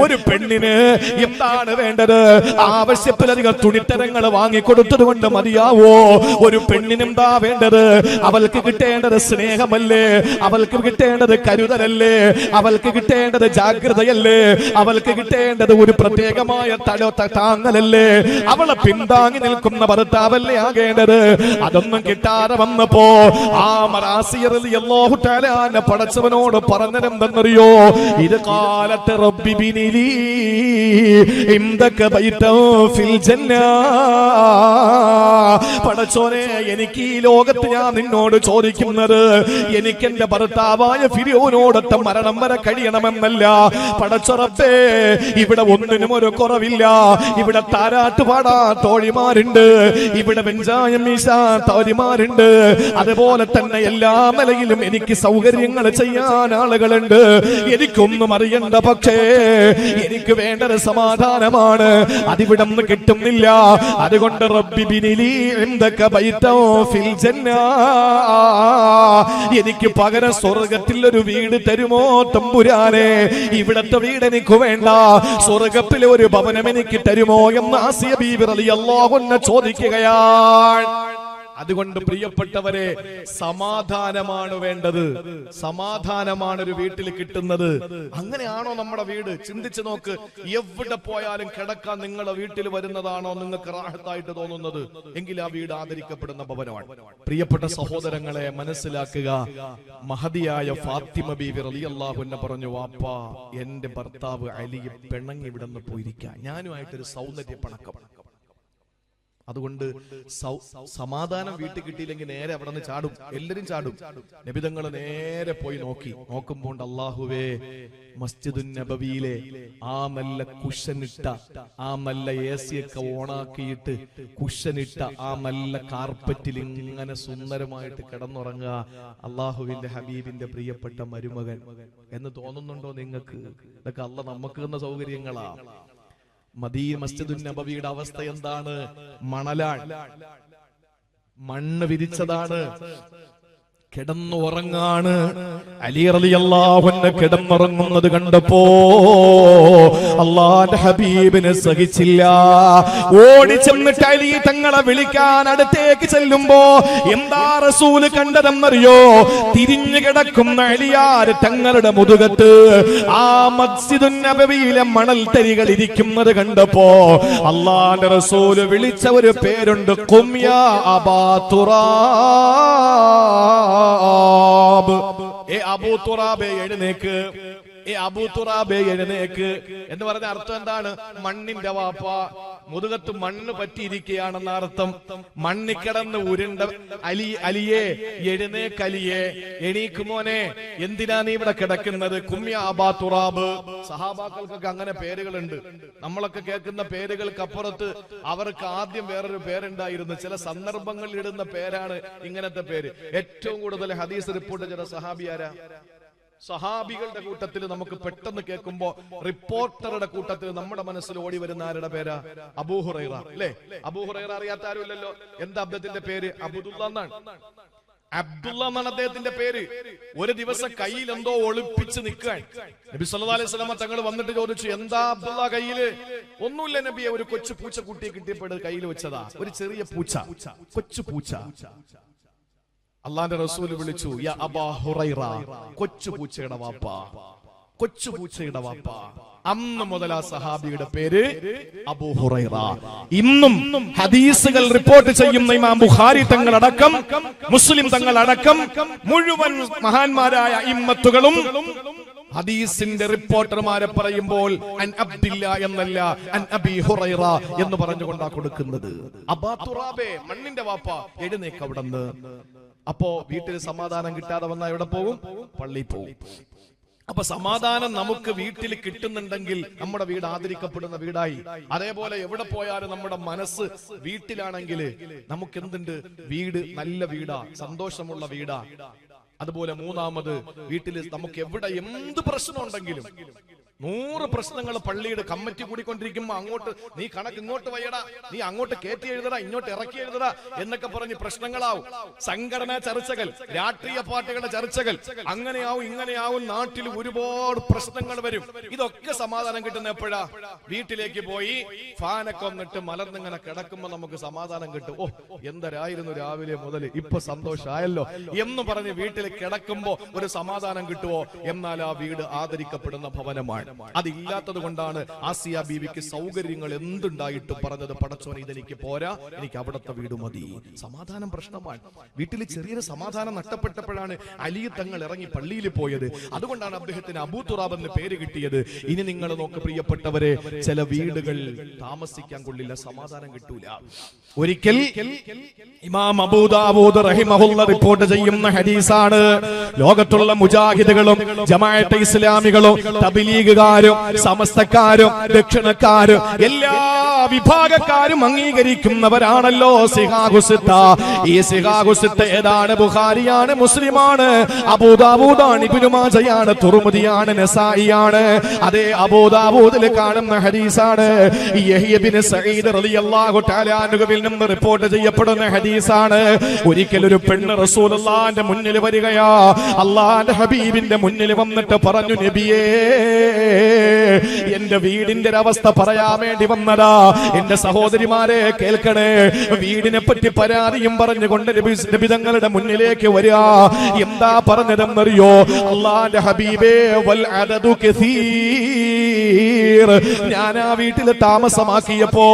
ഒരു പെണ്ണിന് എന്താണ് വേണ്ടത്? ആവശ്യത്തിലധികം തുണിത്തരങ്ങൾ വാങ്ങിക്കൊടുത്തത് കൊണ്ട് മതിയാവോ? ഒരു പെണ്ണിന് എന്താ വേണ്ടത്? അവൾക്ക് കിട്ടേണ്ടത് സ്നേഹമല്ലേ? അവൾക്ക് കിട്ടേണ്ടത് കരുതലല്ലേ? അവൾക്ക് കിട്ടേണ്ടത് ജാഗ്രതയല്ലേ? അവൾക്ക് കിട്ടേണ്ടത് ഒരു പ്രത്യേകമായ താങ്ങലല്ലേ? അവളെ പിന്താങ്ങി നിൽക്കുന്ന ഭർത്താവല്ലേ ആകേണ്ടത്? അതൊന്നും കിട്ടാതെ വന്നപ്പോ ആ റളിയല്ലാഹു തആല അൻഹ പടച്ചവനോട് പറഞ്ഞതെന്തെന്നറിയോ? ഇത് കാലത്ത് റബ്ബി ബിനിലി ഇംദക ബൈതൻ ഫിൽ ജന്ന. പടച്ചോനെ, എനിക്ക് ഈ ലോകത്ത് ഞാൻ നിന്നോട് ചോദിക്കുന്നത് എനിക്ക് എന്റെ ഭർത്താവായ ഫിർഔനോടൊത്ത മരണം വരെ കഴിയണമെന്നല്ല. പടച്ചറപ്പേ, ഇവിടെ ഒന്നിനും ഒരു കുറവില്ല. ഇവിടെ താരാട്ട് പാടാ തോഴിമാരുണ്ട്, ഇവിടെ വെഞ്ചായം വീശാ തോഴിമാരുണ്ട്, അതുപോലെ തന്നെ എല്ലാ നിലയിലും എനിക്ക് സൗകര്യങ്ങൾ ചെയ്യാൻ ആളുകളുണ്ട്. എനിക്കൊന്നും അറിയണ്ട, പക്ഷേ എനിക്ക് വേണ്ടത് സമാധാനമാണ്. അതിവിടെ നിന്ന് കിട്ടുന്നില്ല. അതുകൊണ്ട് റബ്ബി ബിനിലി ഇംദക ബൈതൻ ഫിൽ ജന്ന, എനിക്ക് പകരം സ്വർഗത്തിൽ ഒരു വീട് തരുമോ തമ്പുരാനെ? ഇവിടത്തെ വീട് എനിക്ക് വേണ്ട, സ്വർഗത്തിലെ ഒരു ഭവനം എനിക്ക് തരുമോ എന്ന് ആസിയ ബീവി റളിയല്ലാഹു അൻഹ ചോദിക്കുകയാണ്. അതുകൊണ്ട് പ്രിയപ്പെട്ടവരെ, സമാധാനമാണ് വേണ്ടത്. സമാധാനമാണ് ഒരു വീട്ടിൽ കിട്ടുന്നത്. അങ്ങനെയാണോ നമ്മുടെ വീട്? ചിന്തിച്ചു നോക്ക്. എവിടെ പോയാലും കിടക്കാൻ നിങ്ങളുടെ വീട്ടിൽ വരുന്നതാണോ നിങ്ങൾക്ക് റാഹത്തായിട്ട് തോന്നുന്നത്? എങ്കിൽ ആ വീട് ആദരിക്കപ്പെടുന്ന ഭവനമാണ്. പ്രിയപ്പെട്ട സഹോദരങ്ങളെ, മനസ്സിലാക്കുക. മഹദിയായ ഫാത്തിമ ബീവി റളിയല്ലാഹു അൻഹ പറഞ്ഞു, വാപ്പാ, എന്റെ ഭർത്താവ് അലി പിണങ്ങി ഇവിടെ നിന്ന് പോയിരിക്കുക, ഞാനുമായിട്ടൊരു സൗന്ദര്യ പണക്കം. അതുകൊണ്ട് സമാധാനം വീട്ടിൽ കിട്ടിയില്ലെങ്കിൽ നേരെ അവിടെ നിന്ന് ചാടും, എല്ലാരും ചാടും. നബിതങ്ങൾ നേരെ പോയി നോക്കുമ്പോൾ അല്ലാഹുവേ, മസ്ജിദുൻ നബവിയിലെ ആ നല്ല കുഷനിട്ട, ആ നല്ല AC ഒക്കെ ഓണാക്കിയിട്ട് കുഷനിട്ട ആ നല്ല കാർപ്പറ്റിൽ ഇങ്ങനെ സുന്ദരമായിട്ട് കിടന്നുറങ്ങുക അല്ലാഹുവിന്റെ ഹബീബിന്റെ പ്രിയപ്പെട്ട മരുമകൻ എന്ന് തോന്നുന്നുണ്ടോ നിങ്ങൾക്ക്? ഇതൊക്കെ അല്ലാഹ് നമുക്ക് തന്ന സൗകര്യങ്ങളാ. മസ്ജിദുൻ നബവിയുടെ അവസ്ഥ എന്താണ്? മണലാണ്, മണ്ണ് വിരിച്ചതാണ്, കിടന്നുറങ്ങാണ്. അലി റളിയല്ലാഹു അൻഹു കിടന്നുറങ്ങുന്നത് കണ്ടപ്പോ അല്ലാഹുവിന്റെ ഹബീബിനെ സഹിച്ചില്ല. ഓടിച്ചെന്നിട്ട് അലി തങ്ങളെ വിളിക്കാൻ അടുത്തേക്ക് ചെല്ലുമ്പോ എന്താ റസൂല് കണ്ടതെന്നറിയോ? തിരിഞ്ഞു കിടക്കുന്ന അലിയാർ തങ്ങളുടെ മുതുകത്ത് ആ മസ്ജിദുൻ നബവിയിലെ മണൽ തരികൾ ഇരിക്കുന്നത് കണ്ടപ്പോ അല്ലാഹുവിന്റെ റസൂല് വിളിച്ച ഒരു പേരുണ്ട്, ഖും യാ അബാ തുറാബ്. അബൂ തുറാബേ എഴുന്നേക്ക്, അബൂ തുറാബേ എഴുന്നേക്ക് എന്ന് പറഞ്ഞ അർത്ഥം എന്താണ്? മണ്ണിന്റെ വാപ്പ. മുതുകത്ത് മണ്ണ് പറ്റിയിരിക്കുകയാണെന്ന അർത്ഥം. മണ്ണിക്കിടന്ന് ഉരുണ്ട അലിയെ എഴുന്നേക്ക്, അലിയെ എണീക്കുമോനെ, എന്തിനാ നീ ഇവിടെ കിടക്കുന്നത്? കുമ്യ അബാ തുറാബ്. സഹാബാക്കൾക്കൊക്കെ അങ്ങനെ പേരുകളുണ്ട്. നമ്മളൊക്കെ കേൾക്കുന്ന പേരുകൾക്ക് അപ്പുറത്ത് അവർക്ക് ആദ്യം വേറൊരു പേരുണ്ടായിരുന്നു. ചില സന്ദർഭങ്ങളിൽ ഇടുന്ന പേരാണ് ഇങ്ങനത്തെ പേര്. ഏറ്റവും കൂടുതൽ ഹദീസ് റിപ്പോർട്ട് ചെയ്ത സഹാബിയാരാ? സഹാബികളുടെ കൂട്ടത്തിൽ നമുക്ക് പെട്ടെന്ന് കേൾക്കുമ്പോ റിപ്പോർട്ടറുടെ കൂട്ടത്തിൽ നമ്മുടെ മനസ്സിൽ ഓടി വരുന്ന ആരുടെ പേരാ? അബൂ ഹുറൈറ, അല്ലേ? അബൂ ഹുറൈറ അറിയാത്ത ആരുമില്ലല്ലോ. എന്താ അദ്ദേഹത്തിന്റെ പേര്? അബ്ദുള്ള എന്നാണ്. അബ്ദുള്ള എന്നാണ് അദ്ദേഹത്തിന്റെ പേര്. ഒരു ദിവസം കയ്യിൽ എന്തോ ഒളിപ്പിച്ച് നിൽക്കാൻ നബി സല്ലല്ലാഹു അലൈഹി വസല്ലം തങ്ങൾ വന്നിട്ട് ചോദിച്ചു, എന്താ അബ്ദുള്ള കയ്യില്? ഒന്നുമില്ല നബിയെ, ഒരു കൊച്ചു പൂച്ചക്കുട്ടിയെ കിട്ടിയപ്പോൾ കയ്യിൽ വെച്ചതാ, ഒരു ചെറിയ പൂച്ച, കൊച്ചു പൂച്ച. അല്ലാഹുവിന്റെ റസൂൽ വിളിച്ചു, യാ അബാ ഹുറൈറ, കൊച്ചു പൂച്ചയുടെ വാപ്പ, കൊച്ചു പൂച്ചയുടെ വാപ്പ. അന്ന് മുതൽ ആ സഹാബിയുടെ പേര് അബൂ ഹുറൈറ. ഇന്നും ഹദീസുകൾ റിപ്പോർട്ട് ചെയ്യുന്ന ഇമാം ബുഖാരി തങ്ങൾ അടക്കം, മുസ്ലിം തങ്ങൾ അടക്കം മുഴുവൻ മഹാന്മാരായ ഇമ്മത്തുകളും ഹദീസിന്റെ റിപ്പോർട്ടർമാരെ പറയുമ്പോൾ അൻ അബ്ദില്ല എന്നല്ല, അൻ അബീ ഹുറൈറ എന്ന് പറഞ്ഞുകൊണ്ടാ കൊടുക്കുന്നത്. അബാ തുറാബേ, മണ്ണിന്റെ വാപ്പ, എഴുന്നേക്ക് അവിടുന്ന്. അപ്പോ വീട്ടിൽ സമാധാനം കിട്ടാതെ വന്നാൽ എവിടെ പോകും? പള്ളിയിൽ പോകും. അപ്പൊ സമാധാനം നമുക്ക് വീട്ടിൽ കിട്ടുന്നുണ്ടെങ്കിൽ നമ്മുടെ വീട് ആദരിക്കപ്പെടുന്ന വീടായി. അതേപോലെ എവിടെ പോയാലും നമ്മുടെ മനസ്സ് വീട്ടിലാണെങ്കിൽ നമുക്ക് എന്തുണ്ട്? വീട് നല്ല വീടാ, സന്തോഷമുള്ള വീടാ. അതുപോലെ മൂന്നാമത്, വീട്ടിൽ നമുക്ക് എവിടെ എന്ത് പ്രശ്നം ഉണ്ടെങ്കിലും 100 പ്രശ്നങ്ങൾ പള്ളിയുടെ കമ്മിറ്റി കൂടിക്കൊണ്ടിരിക്കുമ്പോ അങ്ങോട്ട് നീ കണക്ക് ഇങ്ങോട്ട് വയ്യടാ, നീ അങ്ങോട്ട് കയറ്റി എഴുതടാ, ഇങ്ങോട്ട് ഇറക്കി എഴുതടാ എന്നൊക്കെ പറഞ്ഞ് പ്രശ്നങ്ങളാവും. സംഘടനാ ചർച്ചകൾ, രാഷ്ട്രീയ പാർട്ടികളുടെ ചർച്ചകൾ, അങ്ങനെയാവും ഇങ്ങനെയാവും. നാട്ടിൽ ഒരുപാട് പ്രശ്നങ്ങൾ വരും. ഇതൊക്കെ സമാധാനം കിട്ടുന്ന എപ്പോഴാ? വീട്ടിലേക്ക് പോയി ഫാനൊക്കെ വന്നിട്ട് മലർന്നിങ്ങനെ കിടക്കുമ്പോ നമുക്ക് സമാധാനം കിട്ടും. ഓ എന്തരായിരുന്നു രാവിലെ മുതൽ, ഇപ്പൊ സന്തോഷമായല്ലോ എന്ന് പറഞ്ഞ് വീട്ടിൽ കിടക്കുമ്പോ ഒരു സമാധാനം കിട്ടുവോ? എന്നാൽ ആ വീട് ആദരിക്കപ്പെടുന്ന ഭവനമാണ്. അതില്ലാത്തത് കൊണ്ടാണ് ആസിയ ബീവിക്ക് സൗകര്യങ്ങൾ എന്തുണ്ടായിട്ടും പറഞ്ഞത്, പടച്ചോനെ ഇതെനിക്ക് പോരാ, എനിക്ക് അവിടത്തെ വീട് മതി. സമാധാനം പ്രശ്നമാണ്. വീട്ടിൽ ചെറിയൊരു സമാധാനം നഷ്ടപ്പെട്ടപ്പോഴാണ് അലി തങ്ങൾ ഇറങ്ങി പള്ളിയിൽ പോയത്. അതുകൊണ്ടാണ് അദ്ദേഹത്തിന് അബൂ തുറാബ് എന്ന് പേര് കിട്ടിയത്. ഇനി നിങ്ങൾ നോക്ക് പ്രിയപ്പെട്ടവരെ, ചില വീടുകൾ താമസിക്കാൻ കൊള്ളില്ല, സമാധാനം കിട്ടൂല. ഒരിക്കൽ ഇമാം അബൂ ദാവൂദ് റഹിമഹുള്ള റിപ്പോർട്ട് ചെയ്യുന്ന ഹദീസാണ്. ലോകത്തുള്ള മുജാഹിദുകളും ജമാഅത്തെ ഇസ്ലാമികളും തബ്ലീഗുകാരും സമസ്തക്കാരും ദക്ഷിണക്കാരും എല്ലാ വിഭാഗക്കാരും അംഗീകരിക്കുന്നവരാണല്ലോ സിഹാഖുസിത്ത. ഈ സിഹാഖുസിത്ത ഏതാണ്? ബുഖാരിയാണ്, മുസ്ലിമാണ്, അബൂ ദാവൂദാണ്, ഇബ്നു മാജയാണ്, തുർമുദിയാണ്, നസായിയാണ്. അതേ അബൂ ദാവൂദിൽ കാണുന്ന ഹദീസാണ്. യഹ്യ ഇബ്നു സഈദ് റളിയല്ലാഹു തആല അൻഹുവിൽ നിന്ന് റിപ്പോർട്ട് ചെയ്യപ്പെടുന്ന ഹദീസാണ്. ഒരിക്കൽ ഒരു പെണ്ണ് റസൂലുള്ളാഹിന്റെ മുന്നിൽ വരികയാ. അല്ലാഹുവിന്റെ ഹബീബിന്റെ മുന്നിൽ വന്നിട്ട് പറഞ്ഞു, നബിയേ, എന്റെ വീടിന്റെ അവസ്ഥ പറയാൻ വേണ്ടി വന്നതാ. എന്റെ സഹോദരിമാരെ കേൾക്കണേ, വീടിനെ പറ്റി പരാതിയും പറഞ്ഞുകൊണ്ട് നബി തങ്ങളുടെ മുന്നിലേക്ക് വരിക. എന്താ പറഞ്ഞതെന്നറിയോ? അല്ലാഹുവിന്റെ ഹബീബേ, വൽ അദദു കസീർ. ഞാൻ ആ വീട്ടിൽ താമസമാക്കിയപ്പോ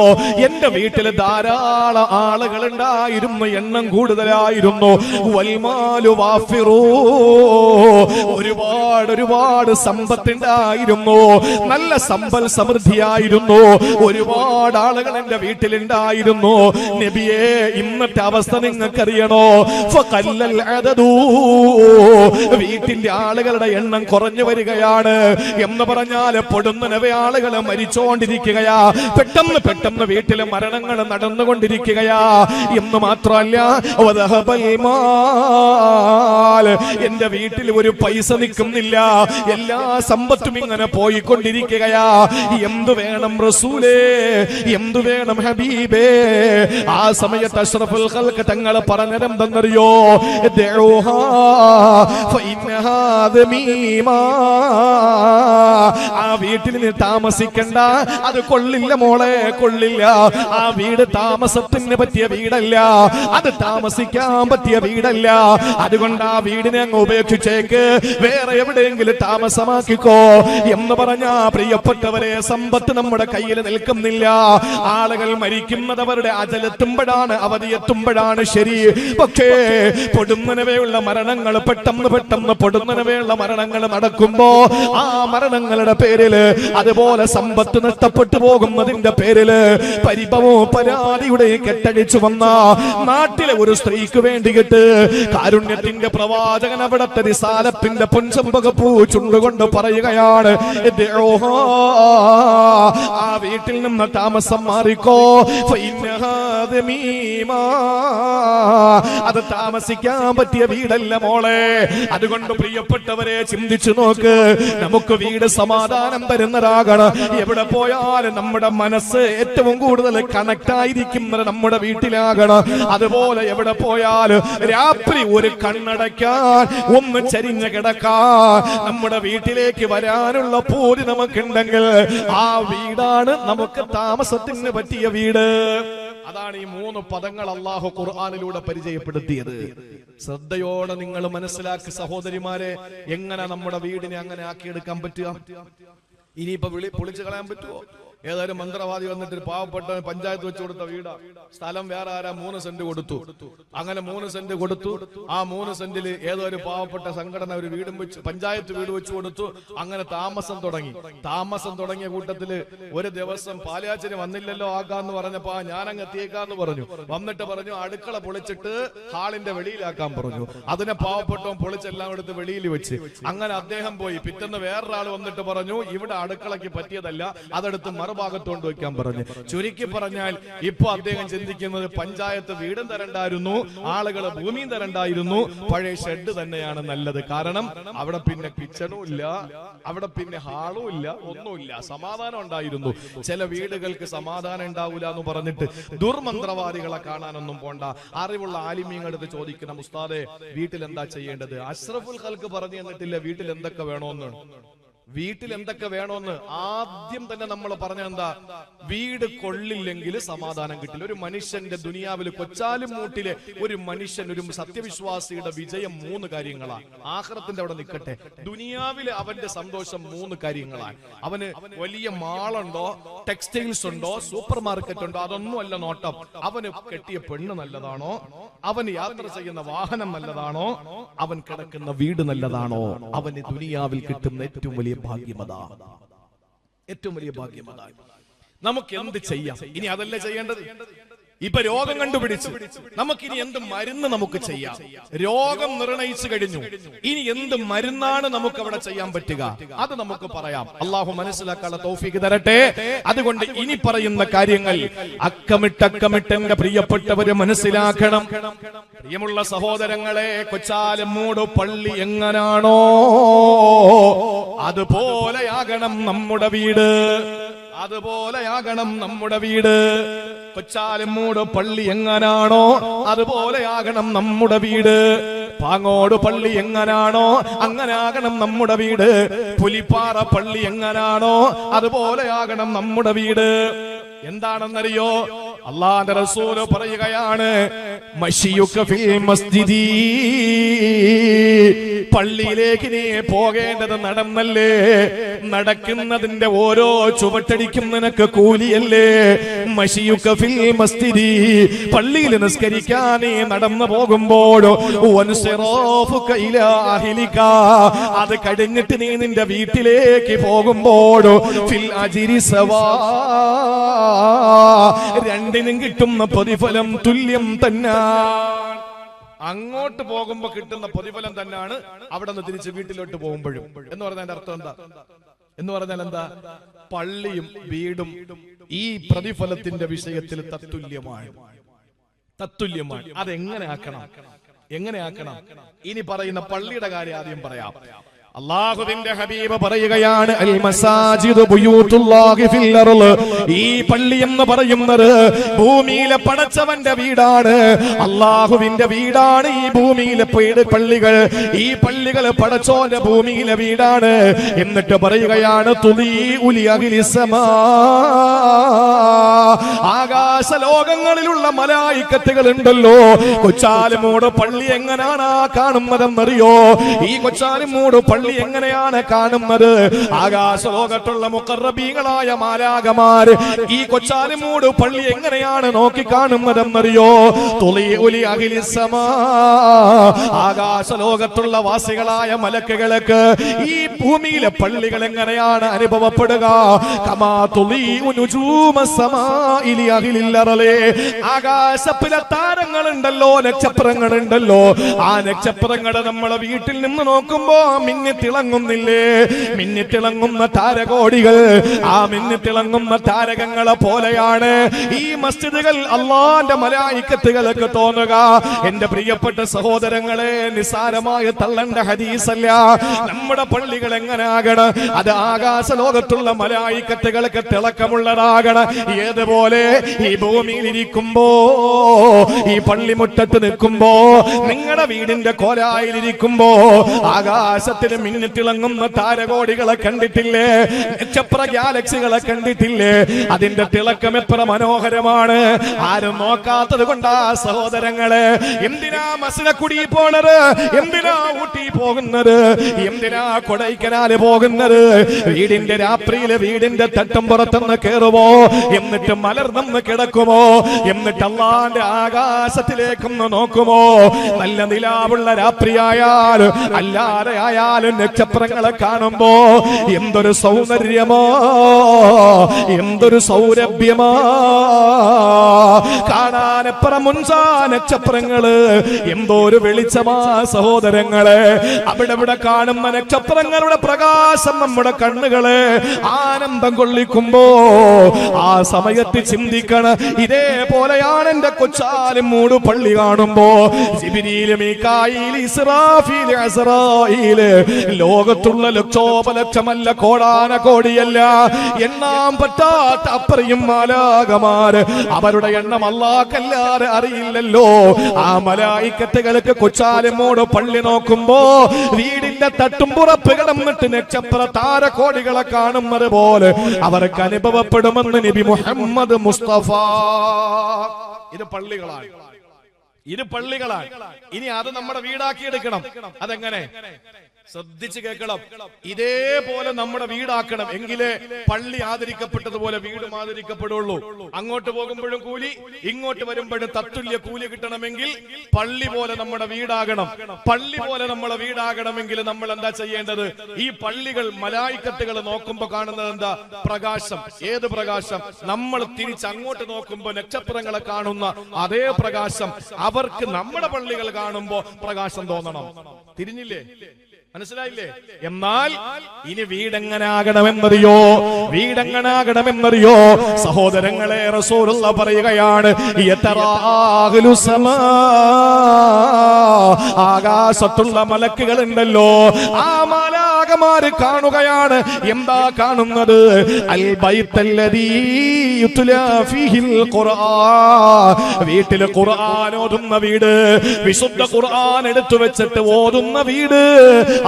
എന്റെ വീട്ടിൽ ധാരാളം ആളുകൾ ഉണ്ടായിരുന്നു, എണ്ണം കൂടുതലായിരുന്നു. വൽമാലു വാഫിറൂ, ഒരുപാട് സമ്പത്തുണ്ടായിരുന്നു, നല്ല സമ്പൽ സമൃദ്ധിയായിരുന്നു, ഒരുപാട് ആളുകൾ എന്റെ വീട്ടിലുണ്ടായിരുന്നു. നബിയെ, ഇന്നത്തെ അവസ്ഥ നിങ്ങൾക്കറിയണോ? ഫഖല്ലൽ അദദു, വീട്ടിന്റെ ആളുകളുടെ എണ്ണം കുറഞ്ഞു വരികയാണ്. എന്ന് പറഞ്ഞാൽ പൊടുന്നനവേ ആളുകൾ മരിച്ചുകൊണ്ടിരിക്കുകയാ. പെട്ടെന്ന് വീട്ടിലെ മരണങ്ങൾ നടന്നുകൊണ്ടിരിക്കുകയാ. എന്ന് മാത്രമല്ല, എന്റെ വീട്ടിൽ ഒരു പൈസ നിൽക്കുന്നില്ല, എല്ലാ സമ്പത്തും ഇങ്ങനെ പോയിക്കൊണ്ടിരിക്കുകയാ. എന്തു വേണം റസൂലേ, എന്തു വേണം ഹബീബേ? ആ സമയത്ത് അഷ്റഫുൽ ഖൽഖ് തങ്ങൾ പറഞ്ഞതെന്തെന്നറിയോ? ദഉഹാ ഫഇന്നഹാ ദമീമാ, ആ വീട്ടിൽ നീ താമസിക്കണ്ട, അത് കൊള്ളില്ല മോളെ, കൊള്ളില്ല. ആ വീട് താമസത്തിന് പറ്റിയ വീടല്ല, അത് താമസിക്കാൻ പറ്റിയ വീടല്ല. അതുകൊണ്ട് ആ വീടിനെ അങ്ങ് ഉപേക്ഷിച്ചേക്ക്, വേറെ എവിടെയെങ്കിലും താമസമാക്കിക്കോ എന്ന് പറഞ്ഞ പ്രിയപ്പെട്ടവരെ, സമ്പത്ത് നമ്മുടെ കയ്യിൽ നിൽക്കുന്നില്ല. ആളുകൾ മരിക്കുന്നത് അവരുടെ അജലെത്തുമ്പോഴാണ്, അവധിയെത്തുമ്പോഴാണ് ശരി. പക്ഷേ പൊടുന്നനവെയുള്ള മരണങ്ങൾ, പെട്ടെന്ന് പൊടുന്നനവെയുള്ള മരണങ്ങൾ നടക്കുമ്പോ ആ മരണങ്ങളുടെ പേരില്, അതുപോലെ സമ്പത്ത് നഷ്ടപ്പെട്ടു പോകുന്നതിന്റെ പേരില് പരിഭവവും പരാതിയുടെ കെട്ടഴിച്ചു വന്ന നാട്ടിലെ ഒരു സ്ത്രീക്ക് വേണ്ടിയിട്ട് കാരുണ്യത്തിന്റെ പ്രവാചകൻ അവിടത്തെ റിസാലത്തിന്റെ പൊൻചമ്പകപ്പൂ ചുണ്ടുകൊണ്ട് പറയുകയാണ്, ആ വീട്ടിൽ നിന്ന് താമസം മാറിക്കോ, അത് താമസിക്കാൻ പറ്റിയ വീടല്ല മോളെ. അതുകൊണ്ട് പ്രിയപ്പെട്ടവരെ, ചിന്തിച്ചു നോക്ക്, നമുക്ക് വീട് സമാധാനം തരുന്നതാകണം. എവിടെ പോയാലും നമ്മുടെ മനസ്സ് ഏറ്റവും കൂടുതൽ കണക്ട് ആയിരിക്കുന്നത് നമ്മുടെ വീട്ടിലാകണം. അതുപോലെ എവിടെ പോയാലും രാത്രി ഒരു കണ്ണടയ്ക്കാൻ, ഒന്ന് ചരിഞ്ഞ് കിടക്കാൻ നമ്മുടെ വീട്ടിലേക്ക് വരാനുള്ള പൂതി നമുക്കുണ്ടെങ്കിൽ ആ വീടാണ് നമുക്ക് താമസത്തിന് പറ്റിയ വീട്. അതാണ് ഈ 3 പദങ്ങൾ അല്ലാഹു ഖുർആനിലൂടെ പരിചയപ്പെടുത്തിയത്. ശ്രദ്ധയോടെ നിങ്ങൾ മനസ്സിലാക്കി സഹോദരിമാരെ, എങ്ങനെ നമ്മുടെ വീടിനെ അങ്ങനെ ആക്കിയെടുക്കാൻ പറ്റുക? ഇനിയിപ്പോ പൊളിച്ചു കളയാൻ പറ്റുമോ? ഏതായാലും മന്ത്രവാദി വന്നിട്ട് പാവപ്പെട്ട പഞ്ചായത്ത് വെച്ച് കൊടുത്ത വീടാ, സ്ഥലം വേറെ ആരാ 3 സെന്റ് കൊടുത്തു. അങ്ങനെ 3 സെന്റ് കൊടുത്തു. ആ 3 സെന്റിൽ ഏതോ ഒരു പാവപ്പെട്ട സംഘടന ഒരു വീടും വെച്ച്, പഞ്ചായത്ത് വീട് വെച്ച് കൊടുത്തു. അങ്ങനെ താമസം തുടങ്ങിയ കൂട്ടത്തില് ഒരു ദിവസം പാലാച്ചന് വന്നില്ലല്ലോ ആക്കാന്ന് പറഞ്ഞപ്പോ ഞാനങ്ങ് എത്തിയേക്കാന്ന് പറഞ്ഞു. വന്നിട്ട് പറഞ്ഞു, അടുക്കള പൊളിച്ചിട്ട് ഹാളിന്റെ വെളിയിലാക്കാൻ പറഞ്ഞു. അതിനെ പാവപ്പെട്ടവൻ പൊളിച്ചെല്ലാം എടുത്ത് വെളിയിൽ വെച്ച്. അങ്ങനെ അദ്ദേഹം പോയി. പിറ്റേന്ന് വേറൊരാൾ വന്നിട്ട് പറഞ്ഞു, ഇവിടെ അടുക്കളയ്ക്ക് പറ്റിയതല്ല, അതെടുത്ത് മറുഭാഗത്ത് കൊണ്ടുവയ്ക്കാൻ പറഞ്ഞു. ചുരുക്കി പറഞ്ഞാൽ ഇപ്പൊ അദ്ദേഹം ചിന്തിക്കുന്നത് പഞ്ചായത്ത് വീടും തരണ്ടായിരുന്നു, ആളുകളെ ഭൂമിയും തരണ്ടായിരുന്നു, പഴയ ഷെഡ് തന്നെയാണ് നല്ലത്. കാരണം അവിടെ പിന്നെ കിച്ചണും ഇല്ല, അവിടെ പിന്നെ ഹാളും ഇല്ല, ഒന്നുമില്ല, സമാധാനം ഉണ്ടായിരുന്നു. ചില വീടുകൾക്ക് സമാധാനം ഉണ്ടാവൂല എന്ന് പറഞ്ഞിട്ട് ദുർമന്ത്രവാദികളെ കാണാനൊന്നും പോണ്ട. അറിവുള്ള ആലിമീങ്ങളടുത്ത് ചോദിക്കണം, ഉസ്താദെ വീട്ടിൽ എന്താ ചെയ്യേണ്ടത്? അഷ്റഫുൽ ഖൽക്ക് പറഞ്ഞു തന്നിട്ടില്ല വീട്ടിൽ എന്തൊക്കെ വേണോന്ന്. വീട്ടിൽ എന്തൊക്കെ വേണോന്ന് ആദ്യം തന്നെ നമ്മൾ പറഞ്ഞെന്താ? വീട് കൊള്ളില്ലെങ്കിൽ സമാധാനം കിട്ടില്ല. ഒരു മനുഷ്യന്റെ ദുനിയാവിൽ കൊച്ചാലും മൂട്ടിലെ ഒരു മനുഷ്യൻ, ഒരു സത്യവിശ്വാസിയുടെ വിജയം 3 കാര്യങ്ങളാണ്. ആഖിറത്തിന്റെ അവിടെ നിൽക്കട്ടെ, ദുനിയാവിലെ അവന്റെ സന്തോഷം 3 കാര്യങ്ങളാണ്. അവന് വലിയ മാളുണ്ടോ, ടെക്സ്റ്റൈൽസ് ഉണ്ടോ, സൂപ്പർ മാർക്കറ്റ് ഉണ്ടോ, അതൊന്നും അല്ല നോട്ടം. അവന് കെട്ടിയ പെണ്ണ് നല്ലതാണോ, അവന് യാത്ര ചെയ്യുന്ന വാഹനം നല്ലതാണോ, അവൻ കിടക്കുന്ന വീട് നല്ലതാണോ, അവന് ദുനിയാവിൽ കിട്ടുന്ന ഏറ്റവും വലിയ ഭാഗ്യമതാ, ഏറ്റവും വലിയ ഭാഗ്യമതാ. നമുക്ക് എന്ത് ചെയ്യാം? ഇനി അതല്ല ചെയ്യേണ്ടത്. ഇപ്പൊ രോഗം കണ്ടുപിടിച്ചു, നമുക്കിനി എന്ത് മരുന്ന് നമുക്ക് ചെയ്യാം? രോഗം നിർണയിച്ചു കഴിഞ്ഞു, ഇനി എന്ത് മരുന്നാണ് നമുക്ക് അവിടെ ചെയ്യാൻ പറ്റുക? അത് നമുക്ക് പറയാം. അള്ളാഹു മനസ്സിലാക്കാനുള്ള തൗഫീഖ് തരട്ടെ. അതുകൊണ്ട് ഇനി പറയുന്ന കാര്യങ്ങൾ അക്കമിട്ട് എന്റെ പ്രിയപ്പെട്ടവര് മനസ്സിലാക്കണം. പ്രിയമുള്ള സഹോദരങ്ങളെ, കൊച്ചാലമ്മൂട് പള്ളി എങ്ങനാണോ അതുപോലെയാകണം നമ്മുടെ വീട്, അതുപോലെയാകണം നമ്മുടെ വീട്. കൊച്ചാലമ്മൂട് പള്ളി എങ്ങനാണോ അതുപോലെയാകണം നമ്മുടെ വീട്. പാങ്ങോട് പള്ളി എങ്ങനാണോ അങ്ങനാകണം നമ്മുടെ വീട്. പുലിപ്പാറ പള്ളി എങ്ങനാണോ അതുപോലെയാകണം നമ്മുടെ വീട്. എന്താണെന്നറിയോ? അല്ലാഹുവിന്റെ റസൂൽ പറയുകയാണ്, മശിയുക ഫിൽ മസ്ജിദി, പള്ളിയിലേക്ക് നീ പോകേണ്ടത് നടന്നല്ലേ, നടക്കുന്നതിന്റെ ഓരോ ചുവട്ടടിക്കും നിനക്ക് കൂലിയല്ലേ. മശിയുക ഫിൽ മസ്ജിദി, പള്ളിയിൽ നിസ്കരിക്കാൻ നീ നടന്നു പോകുമ്പോൾ വൻസിറാഫുക ഇലാ അഹ്ലിക, അത് കഴിഞ്ഞിട്ട് നീ നിന്റെ വീട്ടിലേക്ക് പോകുമ്പോൾ ഫിൽ അജ്രി സവാ, രണ്ടിനും കിട്ടുന്ന പ്രതിഫലം തുല്യം തന്നെ. അങ്ങോട്ട് പോകുമ്പോ കിട്ടുന്ന പ്രതിഫലം തന്നെയാണ് അവിടെ നിന്ന് തിരിച്ച് വീട്ടിലോട്ട് പോകുമ്പോഴും. എന്ന് പറഞ്ഞാൽ അർത്ഥം എന്താ? എന്ന് പറഞ്ഞാൽ എന്താ? പള്ളിയും വീടും ഈ പ്രതിഫലത്തിന്റെ വിഷയത്തിൽ തത്തുല്യമാണ്, തത്തുല്യമാണ്. അതെങ്ങനെ ആക്കണം? എങ്ങനെ ആക്കണം? ഇനി പറയുന്ന പള്ളിയുടെ കാര്യം ആദ്യം പറയാം. അല്ലാഹുവിന്റെ ഹബീബ് പറയുകയാണ്, അൽ മസാജിദു ബുയൂത്തുല്ലാഹി ഫിൽ അർള്, ഈ പള്ളി എന്ന് പറയുന്നത് ഭൂമിയിലെ പടച്ചവന്റെ വീടാണ്, അല്ലാഹുവിന്റെ വീടാണ് ഈ ഭൂമിയിലെ പള്ളികൾ. ഈ പള്ളികൾ പടച്ചോന്റെ ഭൂമിയിലെ വീടാണ്. എന്നിട്ട് പറയുകയാണ്, തുദീഉ ലി അഹ്ലിസ് സമാ, ആകാശ ലോകങ്ങളിലുള്ള മലായിക്കത്തുകൾ ഉണ്ടല്ലോ. കൊച്ചാലുമൂട് പള്ളി എങ്ങനെയാണ് കാണുന്നതെന്നറിയോ? ഈ കൊച്ചാലുമൂട് പള്ളി എങ്ങനെയാണ് കാണുന്നത്? ആകാശലോകത്തുള്ള മുഖറബീങ്ങളായ മാലാകമാർ ഈ കൊച്ചാലുമൂട് പള്ളി എങ്ങനെയാണ് നോക്കി കാണുന്നതെന്നറിയോ? തുളീഉലി അഹ്ലിസ് സമാ, ആകാശലോകത്തുള്ള വാസികളായ മലക്കുകൾക്ക് ഈ ഭൂമിയിലെ പള്ളികൾ എങ്ങനെയാണ് അനുഭവപ്പെടുക? കമാ തുളീഉ നുജൂമസ് സമാഇ ലി അഹ്ലിൽ അർളി, ആകാശത്തിലെ താരങ്ങളുണ്ടല്ലോ, നക്ഷത്രങ്ങളുണ്ടല്ലോ, ആ നക്ഷത്രങ്ങൾ നമ്മളെ വീട്ടിൽ നിന്ന് നോക്കുമ്പോ മിന്നിത്തിളങ്ങുന്നില്ലേ? മിന്നിത്തിളങ്ങുന്ന താരകോടികൾ, ആ മിന്നിത്തിളങ്ങുന്ന താരകങ്ങളെ പോലെയാണ് ഈ മസ്ജിദുകൾ അല്ലാഹുവിന്റെ മലായിക്കത്തുകൾക്ക് തോന്നുക. എന്റെ പ്രിയപ്പെട്ട സഹോദരങ്ങളെ, നിസാരമായി തള്ളേണ്ട ഹദീസല്ല. നമ്മുടെ പള്ളികൾ എങ്ങനാകണം? അത് ആകാശ ലോകത്തുള്ള മലായിക്കത്തുകൾക്ക് തിളക്കമുള്ളതാകണം. ഏതുപോലെ? ഈ ഭൂമിയിൽ ഇരിക്കുമ്പോ, ഈ പള്ളിമുറ്റത്ത് നിൽക്കുമ്പോ, നിങ്ങളുടെ വീടിന്റെ കോലായിലിരിക്കുമ്പോ ആകാശത്തിന് മിന്നിത്തിളങ്ങുന്ന താരകോടികളെ കണ്ടിട്ടില്ലേ? നക്ഷത്ര ഗാലക്സികളെ കണ്ടിട്ടില്ലേ? അതിന്റെ തിളക്കം എത്ര മനോഹരമാണ്! ആരും നോക്കാത്തത് കൊണ്ടാ സഹോദരങ്ങളെ. എന്തിനാ മസ്നക്കുടി പോണത്? എന്തിനാ ഊട്ടി പോകുന്നത്? എന്തിനാ കൊടൈക്കനാല് പോകുന്നത്? വീടിന്റെ രാത്രിയില് വീടിന്റെ തട്ടും പുറത്തുനിന്ന് കയറുമോ? എന്നിട്ട് മലർന്ന് കിടക്കുമോ? എന്നിട്ട് അല്ലാഹുവിന്റെ ആകാശത്തിലേക്കൊന്ന് നോക്കുമോ? നല്ല നിലാവുള്ള രാത്രിയായാലും അല്ലാതെ ആയാലും നക്ഷത്രങ്ങളെ കാണുമ്പോ എന്തൊരു സൗന്ദര്യമോ, എന്തൊരു സൗരഭ്യമോ! കാണാനെപ്പുറം മുൻസാ നക്ഷത്രങ്ങള് എന്തോ ഒരു വെളിച്ചമാ സഹോദരങ്ങളെ. അവിടെ കാണുന്ന നക്ഷത്രങ്ങളുടെ പ്രകാശം നമ്മുടെ കണ്ണുകളെ ആനന്ദം കൊള്ളിക്കുമ്പോ ആ സമയത്ത് ചിന്തിക്കണം, ഇതേപോലെയാണ് എന്റെ കൊച്ചാലും മൂട് പള്ളി കാണുമ്പോ ജിബ്രീൽ, മീകായിൽ, ഇസ്രാഫീൽ, അസ്റായീൽ, ലോകത്തുള്ള ലക്ഷോപലക്ഷമല്ല, കോടാന കോടിയല്ല, എണ്ണാൻ പറ്റാത്ത അപ്പറയും മാലാകമാര്, അവരുടെ എണ്ണം അല്ലാഹുക്കല്ലാതെ അറിയില്ലല്ലോ. ആ മലായിക്കത്തുകൾക്ക് കൊച്ചാലുമൂട് പള്ളി നോക്കുമ്പോ വീടിന്റെ തട്ടുംപുറപ്പ് കിടന്നിട്ട് നക്ഷത്ര താരകോടികളെ കാണുന്നത് പോലെ അവർക്ക് അനുഭവപ്പെടുമെന്ന് നബി മുഹമ്മദ് മുസ്തഫ. ഇത് പള്ളികളാണ്, ഇത് പള്ളികളാണ്. ഇനി അത് നമ്മുടെ വീടാക്കിയെടുക്കണം. അതെങ്ങനെ? ശ്രദ്ധിച്ച് കേൾക്കണം. ഇതേപോലെ നമ്മുടെ വീടാക്കണം, എങ്കിലേ പള്ളി ആദരിക്കപ്പെട്ടതുപോലെ വീടും ആദരിക്കപ്പെടുള്ളൂ. അങ്ങോട്ട് പോകുമ്പോഴും കൂലി, ഇങ്ങോട്ട് വരുമ്പോഴും തത്തുല്യ കൂലി കിട്ടണമെങ്കിൽ പള്ളി പോലെ നമ്മുടെ വീടാകണം. പള്ളി പോലെ നമ്മളെ വീടാകണമെങ്കിൽ നമ്മൾ എന്താ ചെയ്യേണ്ടത്? ഈ പള്ളികൾ മലായിക്കത്തുകൾ നോക്കുമ്പോ കാണുന്നത് എന്താ? പ്രകാശം. ഏത് പ്രകാശം? നമ്മൾ തിരിച്ച് അങ്ങോട്ട് നോക്കുമ്പോ നക്ഷത്രങ്ങളെ കാണുന്ന അതേ പ്രകാശം അവർക്ക് നമ്മുടെ പള്ളികൾ കാണുമ്പോ പ്രകാശം തോന്നണം. തിരിഞ്ഞില്ലേ? മനസ്സിലായില്ലേ? എന്നാൽ ഇനി വീടെങ്ങനാകണമെന്നറിയോ? വീടെങ്ങനാകണമെന്നറിയോ സഹോദരങ്ങളെ? റസൂലുള്ള പറയുകയാണ്, ആകാശത്തുള്ള മലക്കുകൾ ഉണ്ടല്ലോ, ആ മാലാകമാര് കാണുകയാണ്. എന്താ കാണുന്നത്? അൽ ബൈത്തല്ലദീ യുത്ലാ ഫീഹിൽ ഖുർആൻ, വീട്ടിൽ ഖുർആൻ ഓതുന്ന വീട്, വിശുദ്ധ ഖുർആൻ എടുത്തു വെച്ചിട്ട് ഓതുന്ന വീട്,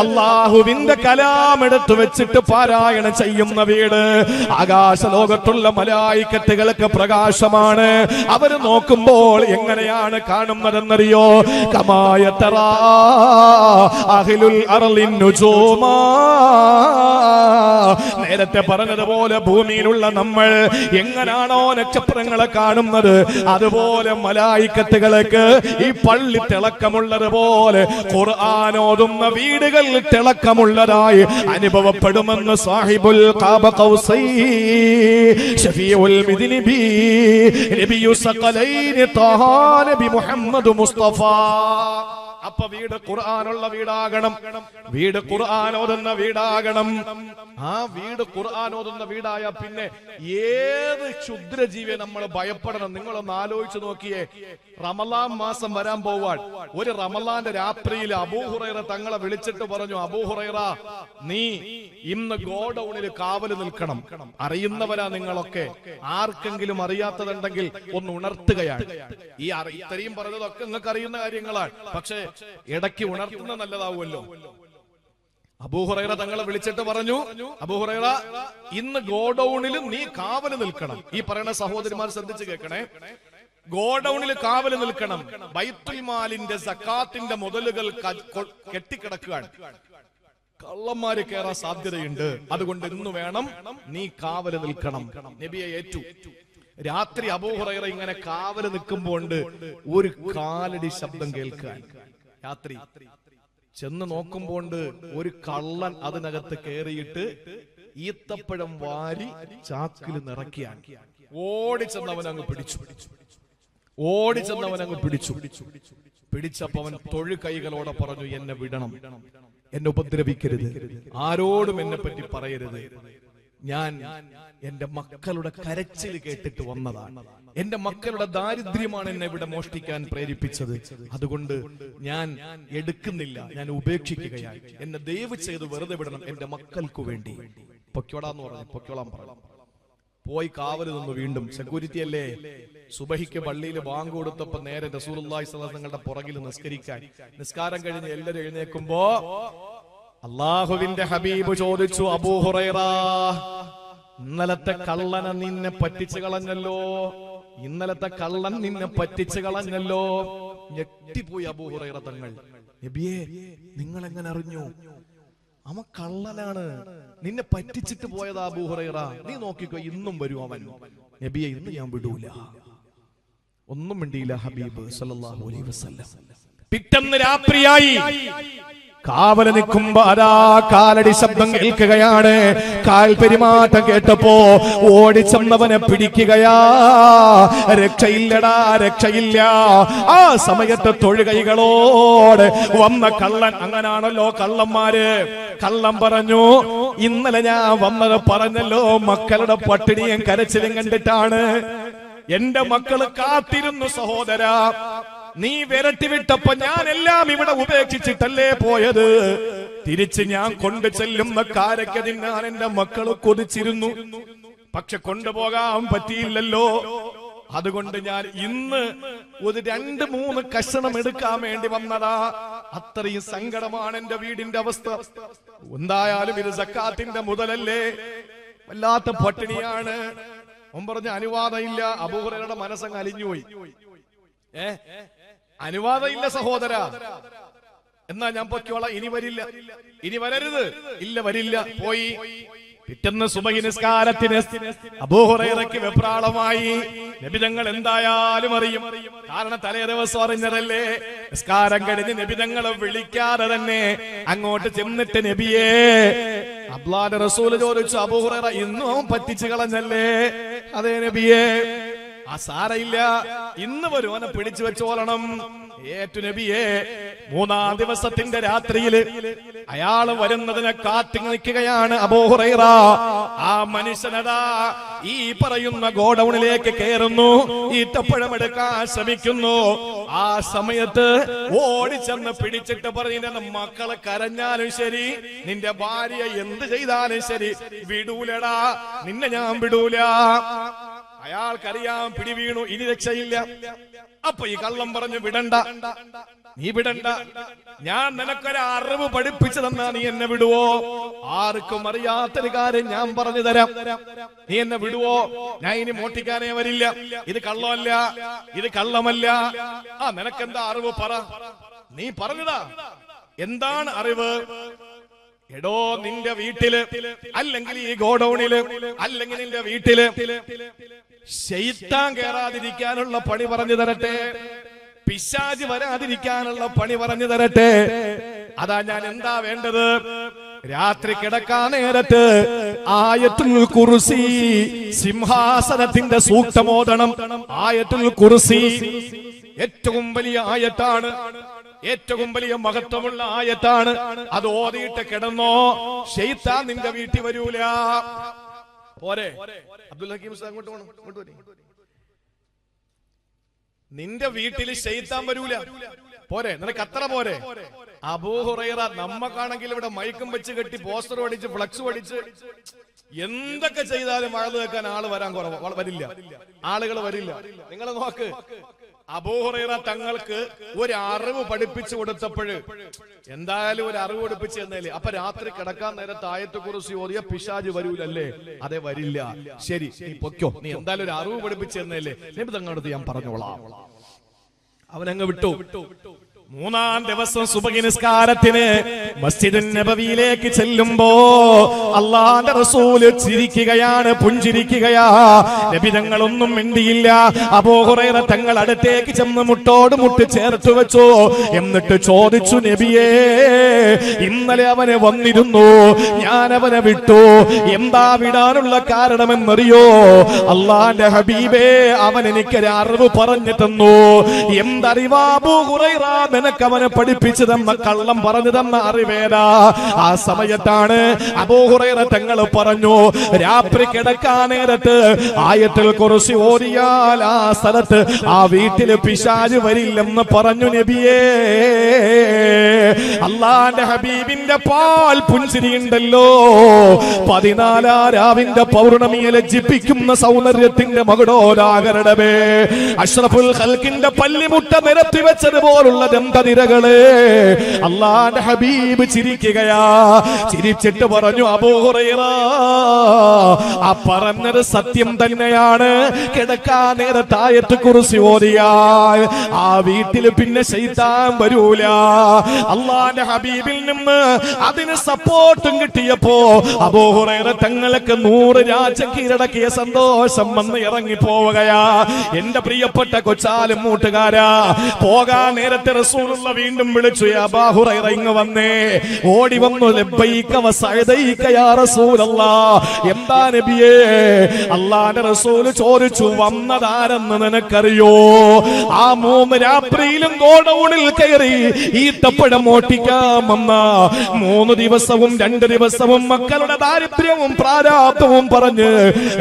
അല്ലാഹുവിന്റെ കലാം എടുത്തു വെച്ചിട്ട് പാരായണം ചെയ്യുന്ന വീട്. ആകാശ ലോകത്തുള്ള മലായിക്കത്തുകൾക്ക് പ്രകാശമാണ്. അവര് നോക്കുമ്പോൾ എങ്ങനെയാണ് കാണുന്നതെന്നറിയോ? കമായതറാ അഹ്ലുൽ അർളിൻ നുജൂമാ. നേരത്തെ പറഞ്ഞതുപോലെ ഭൂമിയിലുള്ള നമ്മൾ എങ്ങനാണോ നക്ഷത്രങ്ങളെ കാണുന്നത്, അതുപോലെ മലായിക്കത്തുകൾക്ക് ഈ പള്ളി തിളക്കമുള്ളത് പോലെ ഖുർആൻ ഓതുന്ന വീടുകൾ തിളക്കമുള്ളതായി അനുഭവപ്പെടുമെന്ന് സാഹിബുൽ ഖാബ ഖൗസൈ ഷഫീഉൽ മിദ്നിബി നബിയു സഖലൈൻ ത്വാഹ നബി മുഹമ്മദ് മുസ്തഫ. അപ്പൊ വീട് ഖുർആനുള്ള വീടാകണം, വീട് ഖുർആൻ ഓതുന്ന വീടാകണം. ആ വീട് ഖുർആൻ ഓതുന്ന വീടായ പിന്നെ ഏത് ക്ഷുദ്രജീവിയെ നമ്മൾ ഭയപ്പെടണം? നിങ്ങളൊന്ന് ആലോചിച്ച് നോക്കിയേ. റമളാൻ മാസം വരാൻ പോവാൻ ഒരു റമളാന്റെ രാത്രിയിൽ അബൂ ഹുറൈറ തങ്ങളെ വിളിച്ചിട്ട് പറഞ്ഞു, അബൂ ഹുറൈറ, നീ ഇന്ന് ഗോഡൌണിൽ കാവല് നിൽക്കണം. അറിയുന്നവരാ നിങ്ങളൊക്കെ. ആർക്കെങ്കിലും അറിയാത്തതുണ്ടെങ്കിൽ ഒന്ന് ഉണർത്തുകയാണ്. ഈ ഇത്രയും പറഞ്ഞതൊക്കെ നിങ്ങൾക്ക് അറിയുന്ന കാര്യങ്ങളാണ്, പക്ഷേ ഇടയ്ക്ക് ഉണർത്തുന്ന നല്ലതാവുമല്ലോ. അബൂ ഹുറൈറ തങ്ങളെ വിളിച്ചിട്ട് പറഞ്ഞു, അബൂ ഹുറൈറ, ഇന്ന് ഗോഡൌണിൽ നീ കാവല് നിൽക്കണം. ഈ പറയുന്ന സഹോദരിമാർ ശ്രദ്ധിച്ച് കേൾക്കണേ. ഗോഡൌണിൽ കാവല് നിൽക്കണം. ബൈത്തുൽ മാലിന്റെ സക്കാത്തിന്റെ മുതലുകൾ കെട്ടിക്കിടക്കുകയാണ്, കള്ളന്മാര് കയറാൻ സാധ്യതയുണ്ട്. അതുകൊണ്ട് ഇന്ന് വേണം നീ കാവല് നിൽക്കണം. നബിയെ ഏറ്റു. രാത്രി അബൂ ഹുറൈറ ഇങ്ങനെ കാവല് നിൽക്കുമ്പോണ്ട് ഒരു കാലടി ശബ്ദം കേൾക്കാൻ. രാത്രി ചെന്ന് നോക്കുമ്പോണ്ട് ഒരു കള്ളൻ അതിനകത്ത് കയറിയിട്ട് ഈത്തപ്പഴം വാരി ചാക്കിൽ നിറക്കിയാൻ. ഓടിച്ചെന്നവൻ അങ്ങ് പിടിച്ചു, ഓടിച്ചെന്നവൻ അങ്ങ് പിടിച്ചു. പിടിച്ചപ്പോ അവൻ തൊഴുകൈകളോടെ പറഞ്ഞു, എന്നെ വിടണം, എന്നെ ഉപദ്രവിക്കരുത്, ആരോടും എന്നെ പറ്റി പറയരുത്. ഞാൻ എന്റെ മക്കളുടെ കരച്ചിൽ കേട്ടിട്ട് വന്നതാണ്. എന്റെ മക്കളുടെ ദാരിദ്ര്യമാണ് എന്നെ ഇവിടെ മോഷ്ടിക്കാൻ പ്രേരിപ്പിച്ചത്. അതുകൊണ്ട് ഞാൻ എടുക്കുന്നില്ല, ഞാൻ ഉപേക്ഷിക്കുകയായി. എന്നെ ദയവ് ചെയ്ത് വെറുതെ വിടണം, എന്റെ മക്കൾക്ക് വേണ്ടി. പൊക്കോളാന്ന് പറഞ്ഞു. പൊക്കോളാൻ പറഞ്ഞു. പോയി കാവല് നിന്ന് വീണ്ടും സെക്യൂരിറ്റി അല്ലേ. സുബഹിക്ക് പള്ളിയിൽ ബാങ്ക് കൊടുത്തപ്പോ നേരെ റസൂലുള്ളാഹി സ്വല്ലല്ലാഹു അലൈഹി വസല്ലം പുറകിൽ നിസ്കരിക്കാൻ. നിസ്കാരം കഴിഞ്ഞ് എല്ലാവരും എഴുന്നേക്കുമ്പോ അള്ളാഹുവിന്റെ ഹബീബ് ചോദിച്ചു, അബൂ ഹുറൈറ, ഇന്നലത്തെ കള്ളനെ നിന്നെ പറ്റിച്ചു കളഞ്ഞല്ലോ, ഇന്നലത്തെ കള്ളൻ നിന്നെ പറ്റിച്ചു കളഞ്ഞല്ലോ. ഞെട്ടിപ്പോയി അബൂ ഹുറൈറ തങ്ങൾ. നബിയേ, നിങ്ങൾ എങ്ങനെ അറിഞ്ഞു? അവൻ കള്ളനാണ്, നിന്നെ പറ്റിച്ചിട്ട് പോയതാ അബൂ ഹുറൈറ. നീ നോക്കിക്കോ, ഇന്നും വരും അവൻ. നബിയെ, ഇന്ന് ഞാൻ വിടൂല. ഒന്നും മിണ്ടിയില്ല ഹബീബ് സല്ലല്ലാഹു അലൈഹി വസല്ലം. പിറ്റേന്ന് രാത്രിയായി, കാവല് നിൽക്കുമ്പോ അതാ കാലടി ശബ്ദം കേൾക്കുകയാണ്. കാൽ പെരുമാറ്റം കേട്ടപ്പോ ഓടിച്ചെന്നവനെ പിടിക്കുകയാ. രക്ഷയില്ലടാ, രക്ഷയില്ല. ആ സമയത്ത് തൊഴുകൈകളോട് വന്ന കള്ളൻ, അങ്ങനാണല്ലോ കള്ളന്മാര്. കള്ളം പറഞ്ഞു, ഇന്നലെ ഞാൻ വന്നത് പറഞ്ഞല്ലോ മക്കളുടെ പട്ടിണിയും കരച്ചിലും കണ്ടിട്ടാണ്. എന്റെ മക്കള് കാത്തിരുന്നു സഹോദരാ. നീ വിരട്ടിവിട്ടപ്പോ ഞാനെല്ലാം ഇവിടെ ഉപേക്ഷിച്ചിട്ടല്ലേ പോയത്. തിരിച്ച് ഞാൻ കൊണ്ടു ചെല്ലുന്ന കാരക്ക തിന്നാൻ എന്റെ മക്കള് കൊതിച്ചിരുന്നു. പക്ഷെ കൊണ്ടുപോകാൻ പറ്റിയില്ലല്ലോ. അതുകൊണ്ട് ഞാൻ ഇന്ന് ഒരു 2-3 കഷണം എടുക്കാൻ വേണ്ടി വന്നതാ. അത്രയും സങ്കടമാണ് എന്റെ വീടിന്റെ അവസ്ഥ. എന്തായാലും ഇത് സക്കാത്തിന്റെ മുതലല്ലേ, വല്ലാത്ത പട്ടിണിയാണ്. അവൻ പറഞ്ഞ അനുവാദം ഇല്ല. അബൂ ഹുറൈറയുടെ മനസ്സങ്ങ് അലിഞ്ഞുപോയി. അനുവാദം ഇല്ല സഹോദര, എന്നാ ഞാൻ പൊക്കോളാം, ഇനി വരില്ല, ഇനി വരരുത്. ഇല്ല, വരില്ല. പോയി. പിറ്റേന്ന് സുബഹി നിസ്കാരത്തിന് അബൂ ഹുറൈറയ്ക്ക് വെപ്രാളമായി. നബി തങ്ങൾ എന്തായാലും അറിയും, കാരണം തലേ ദിവസം അറിഞ്ഞതല്ലേ. നിസ്കാരം കഴിഞ്ഞ് നബി തങ്ങളെ വിളിക്കാതെ തന്നെ അങ്ങോട്ട് ചെന്നിട്ട് നബിയേ, അല്ലാഹുവിന്റെ റസൂല് ചോദിച്ചു, അബൂ ഹുറൈറ ഇന്നും അവൻ പറ്റിച്ചു കളഞ്ഞല്ലേ? അതേ നബിയേ. ആ സാരയില്ല, ഇന്ന് വരും, അവനെ പിടിച്ചു വെച്ചോളണം. ഏറ്റു നബിയെ. 3-ാം ദിവസത്തിന്റെ രാത്രിയില് അയാള് വരുന്നതിനെ കാത്തു നിൽക്കുകയാണ് അബൂ ഹുറൈറ. ആ മനുഷ്യനതാ ഈ പറയുന്ന ഗോഡൌണിലേക്ക് കയറുന്നു, ഈത്തപ്പഴം എടുക്കാൻ ശ്രമിക്കുന്നു. ആ സമയത്ത് ഓടിച്ചെന്ന് പിടിച്ചിട്ട് പറഞ്ഞു, നിന്റെ മക്കളെ കരഞ്ഞാലും ശരി, നിന്റെ ഭാര്യ എന്ത് ചെയ്താലും ശരി, വിടൂലടാ, നിന്നെ ഞാൻ വിടൂല. അയാൾക്കറിയാം പിടി വീണു, ഇനി രക്ഷയില്ല. അപ്പൊ ഈ കള്ളം പറഞ്ഞു, വിടണ്ട, നീ വിടണ്ട, ഞാൻ നിനക്കൊരു അറിവ് പഠിപ്പിച്ചു തന്നാ നീ എന്നെ വിടുവോ? ആർക്കും അറിയാത്തൊരു കാര്യം ഞാൻ പറഞ്ഞു തരാം, നീ എന്നെ വിടുവോ? ഞാൻ ഇനി മോട്ടിക്കാനേ വരില്ല. ഇത് കള്ളമല്ല, ഇത് കള്ളമല്ല. ആ നിനക്കെന്താ അറിവ് പറ, നീ പറഞ്ഞതാ. എന്താണ് അറിവ്? എടോ, നിന്റെ വീട്ടില് അല്ലെങ്കിൽ ഈ ഗോഡൌണില് അല്ലെങ്കിൽ നിന്റെ വീട്ടില് ശൈത്താൻ കേറാതിരിക്കാനുള്ള പണി പറഞ്ഞു തരട്ടെ, പിശാച് വരാതിരിക്കാനുള്ള പണി പറഞ്ഞു തരട്ടെ. അതാ ഞാൻ എന്താ വേണ്ടത്? രാത്രി കിടക്കാൻ നേരത്ത് ആയത്തുൽ കുർസി, സിംഹാസനത്തിന്റെ സൂക്തമോദനം. ആയത്തുൽ കുർസി ഏറ്റവും വലിയ ആയത്താണ്, ഏറ്റവും വലിയ മഹത്വമുള്ള ആയത്താണ്. അത് ഓതിയിട്ട് കിടന്നോ, ശൈത്താൻ നിന്റെ വീട്ടിൽ വരൂല. പോരെ അബ്ദുൽ ഹക്കീം അങ്ങോട്ട് പോണം, ഇങ്ങോട്ട് വരി. നിന്റെ വീട്ടിൽ ശൈത്താൻ വരൂല. പോരെ, നിനക്ക് അത്ര പോരെ? അബൂ ഹുറൈറ, നമ്മക്കാണെങ്കിൽ ഇവിടെ മൈക്കും വെച്ച് കെട്ടി പോസ്റ്റർ അടിച്ച് ഫ്ലക്സ് അടിച്ച് എന്തൊക്കെ ചെയ്താലും വഴുത് വെക്കാൻ ആള് വരാൻ വരില്ല, ആളുകൾ വരില്ല. നിങ്ങൾ നോക്ക്, അബൂ ഹുറൈറ തങ്ങൾക്ക് ഒരു അറിവ് പഠിപ്പിച്ചു കൊടുത്തപ്പോഴ് എന്തായാലും ഒരു അറിവ് പഠിപ്പിച്ചു തന്നേലേ. അപ്പൊ രാത്രി കിടക്കാൻ നേരത്ത് ആയത്തെ കുറിച്ച് ഓതിയ പിശാച് വരൂലല്ലേ? അതെ, വരില്ല. ശരി, നീ പൊക്കോ, നീ എന്തായാലും ഒരു അറിവ് പഠിപ്പിച്ചു തന്നേലേ, നബി തങ്ങളടുത്ത് ഞാൻ പറഞ്ഞോളാം. അവനങ്ങ് വിട്ടു. 3-ാം ദിവസം സുബഹി നിസ്കാരത്തിന് മസ്ജിദുൻ നബവിയിലേക്ക് ചെല്ലുമ്പോ അല്ലാഹുവിന്റെ റസൂല് ചിരിക്കുകയാണ്, പുഞ്ചിരിക്കുകയാ. നബി തങ്ങളൊന്നും മിണ്ടിയില്ല. അബൂ ഹുറൈറ തങ്ങൾ അടുത്തേക്ക് ചെന്ന് മുട്ടോട് മുട്ട് ചേർത്ത് വെച്ചു. എന്നിട്ട് ചോദിച്ചു, നബിയേ, ഇന്നലെ അവന് വന്നിരുന്നു, ഞാൻ അവനെ വിട്ടു. എന്താ വിടാനുള്ള കാരണമെന്നറിയോ? അല്ലാഹുവിന്റെ ഹബീബേ, അവൻ എനിക്കൊരു അറിവ് പറഞ്ഞു തന്നു. എന്തറിവാ അബൂ ഹുറൈറ നിനക്ക് അവനെ പഠിപ്പിച്ചു തന്ന, കള്ളം പറഞ്ഞു തന്ന അറിവേദാ? ആ സമയത്താണ് അബൂ ഹുറൈറ തങ്ങൾ പറഞ്ഞു, രാത്രി കിടക്കാൻ നേരത്ത് ആയത്തുൽ കുർസി ഓതിയാൽ ആ സ്ഥലത്ത്, ആ വീട്ടില് പിശാച് വരില്ലെന്ന് പറഞ്ഞു നബിയേ. അല്ലാഹുവിന്റെ ഹബീബിന്റെ പാൽ പുഞ്ചിരിയുണ്ടല്ലോ, 14 രാവിന്റെ പൗർണമിയെ ലജ്ജിപ്പിക്കുന്ന സൗന്ദര്യത്തിന്റെ മകുടോലാകരണമേ, അഷ്റഫുൽ ഖൽഖിന്റെ പല്ലിമുട്ട നിരത്തി വെച്ചതുപോലുള്ള ദന്തനിരകളെ അല്ലാഹുവിന്റെ ഹബീബ് ചിരിക്കുകയാ. ചിരിച്ചിട്ട് പറഞ്ഞു, അബൂ ഹുറൈറ, ആ പറഞ്ഞത് സത്യം തന്നെയാണ്. കിടക്കാൻ നേരത്ത് ആയത്തുൽ കുർസി ഓതിയാൽ ആ വീട്ടിൽ പിന്നെ ശൈത്താൻ വരൂല. അല്ലാഹുവിന്റെ ഹബീബിൽ നിന്ന് അതിന് സപ്പോർട്ടും കിട്ടിയപ്പോ അബൂ ഹുറൈറ തങ്ങൾക്ക് 100 രാജ്യം കീഴടക്കിയ സന്തോഷം വന്ന് ഇറങ്ങി പോവുകയാ. എന്റെ പ്രിയപ്പെട്ട കൊച്ചാലും മൂട്ടുകാരാ, പോകാൻ നേരത്തെ റസൂലുള്ള വീണ്ടും വിളിച്ചു, യാ അബൂ ഹുറൈറ ഇങ്ങ് വന്നേ. ഓടി വന്നു, ലബ്ബൈക വസഅദൈക യാ റസൂലല്ലാഹ്. എന്താ നബിയേ? അല്ലാഹുവിന്റെ റസൂൽ ചോദിച്ചു, വന്നതാരെന്ന് നിനക്കറിയോ? ആ 3 രാത്രിയിലും ഗോഡൌണിൽ കയറി ഈത്തപ്പഴം മോട്ടിക്കാൻ വന്ന 3 ദിവസവും 2 ദിവസവും മക്കളുടെ ദാരിദ്ര്യവും പ്രാരാബ്ധവും പറഞ്ഞ്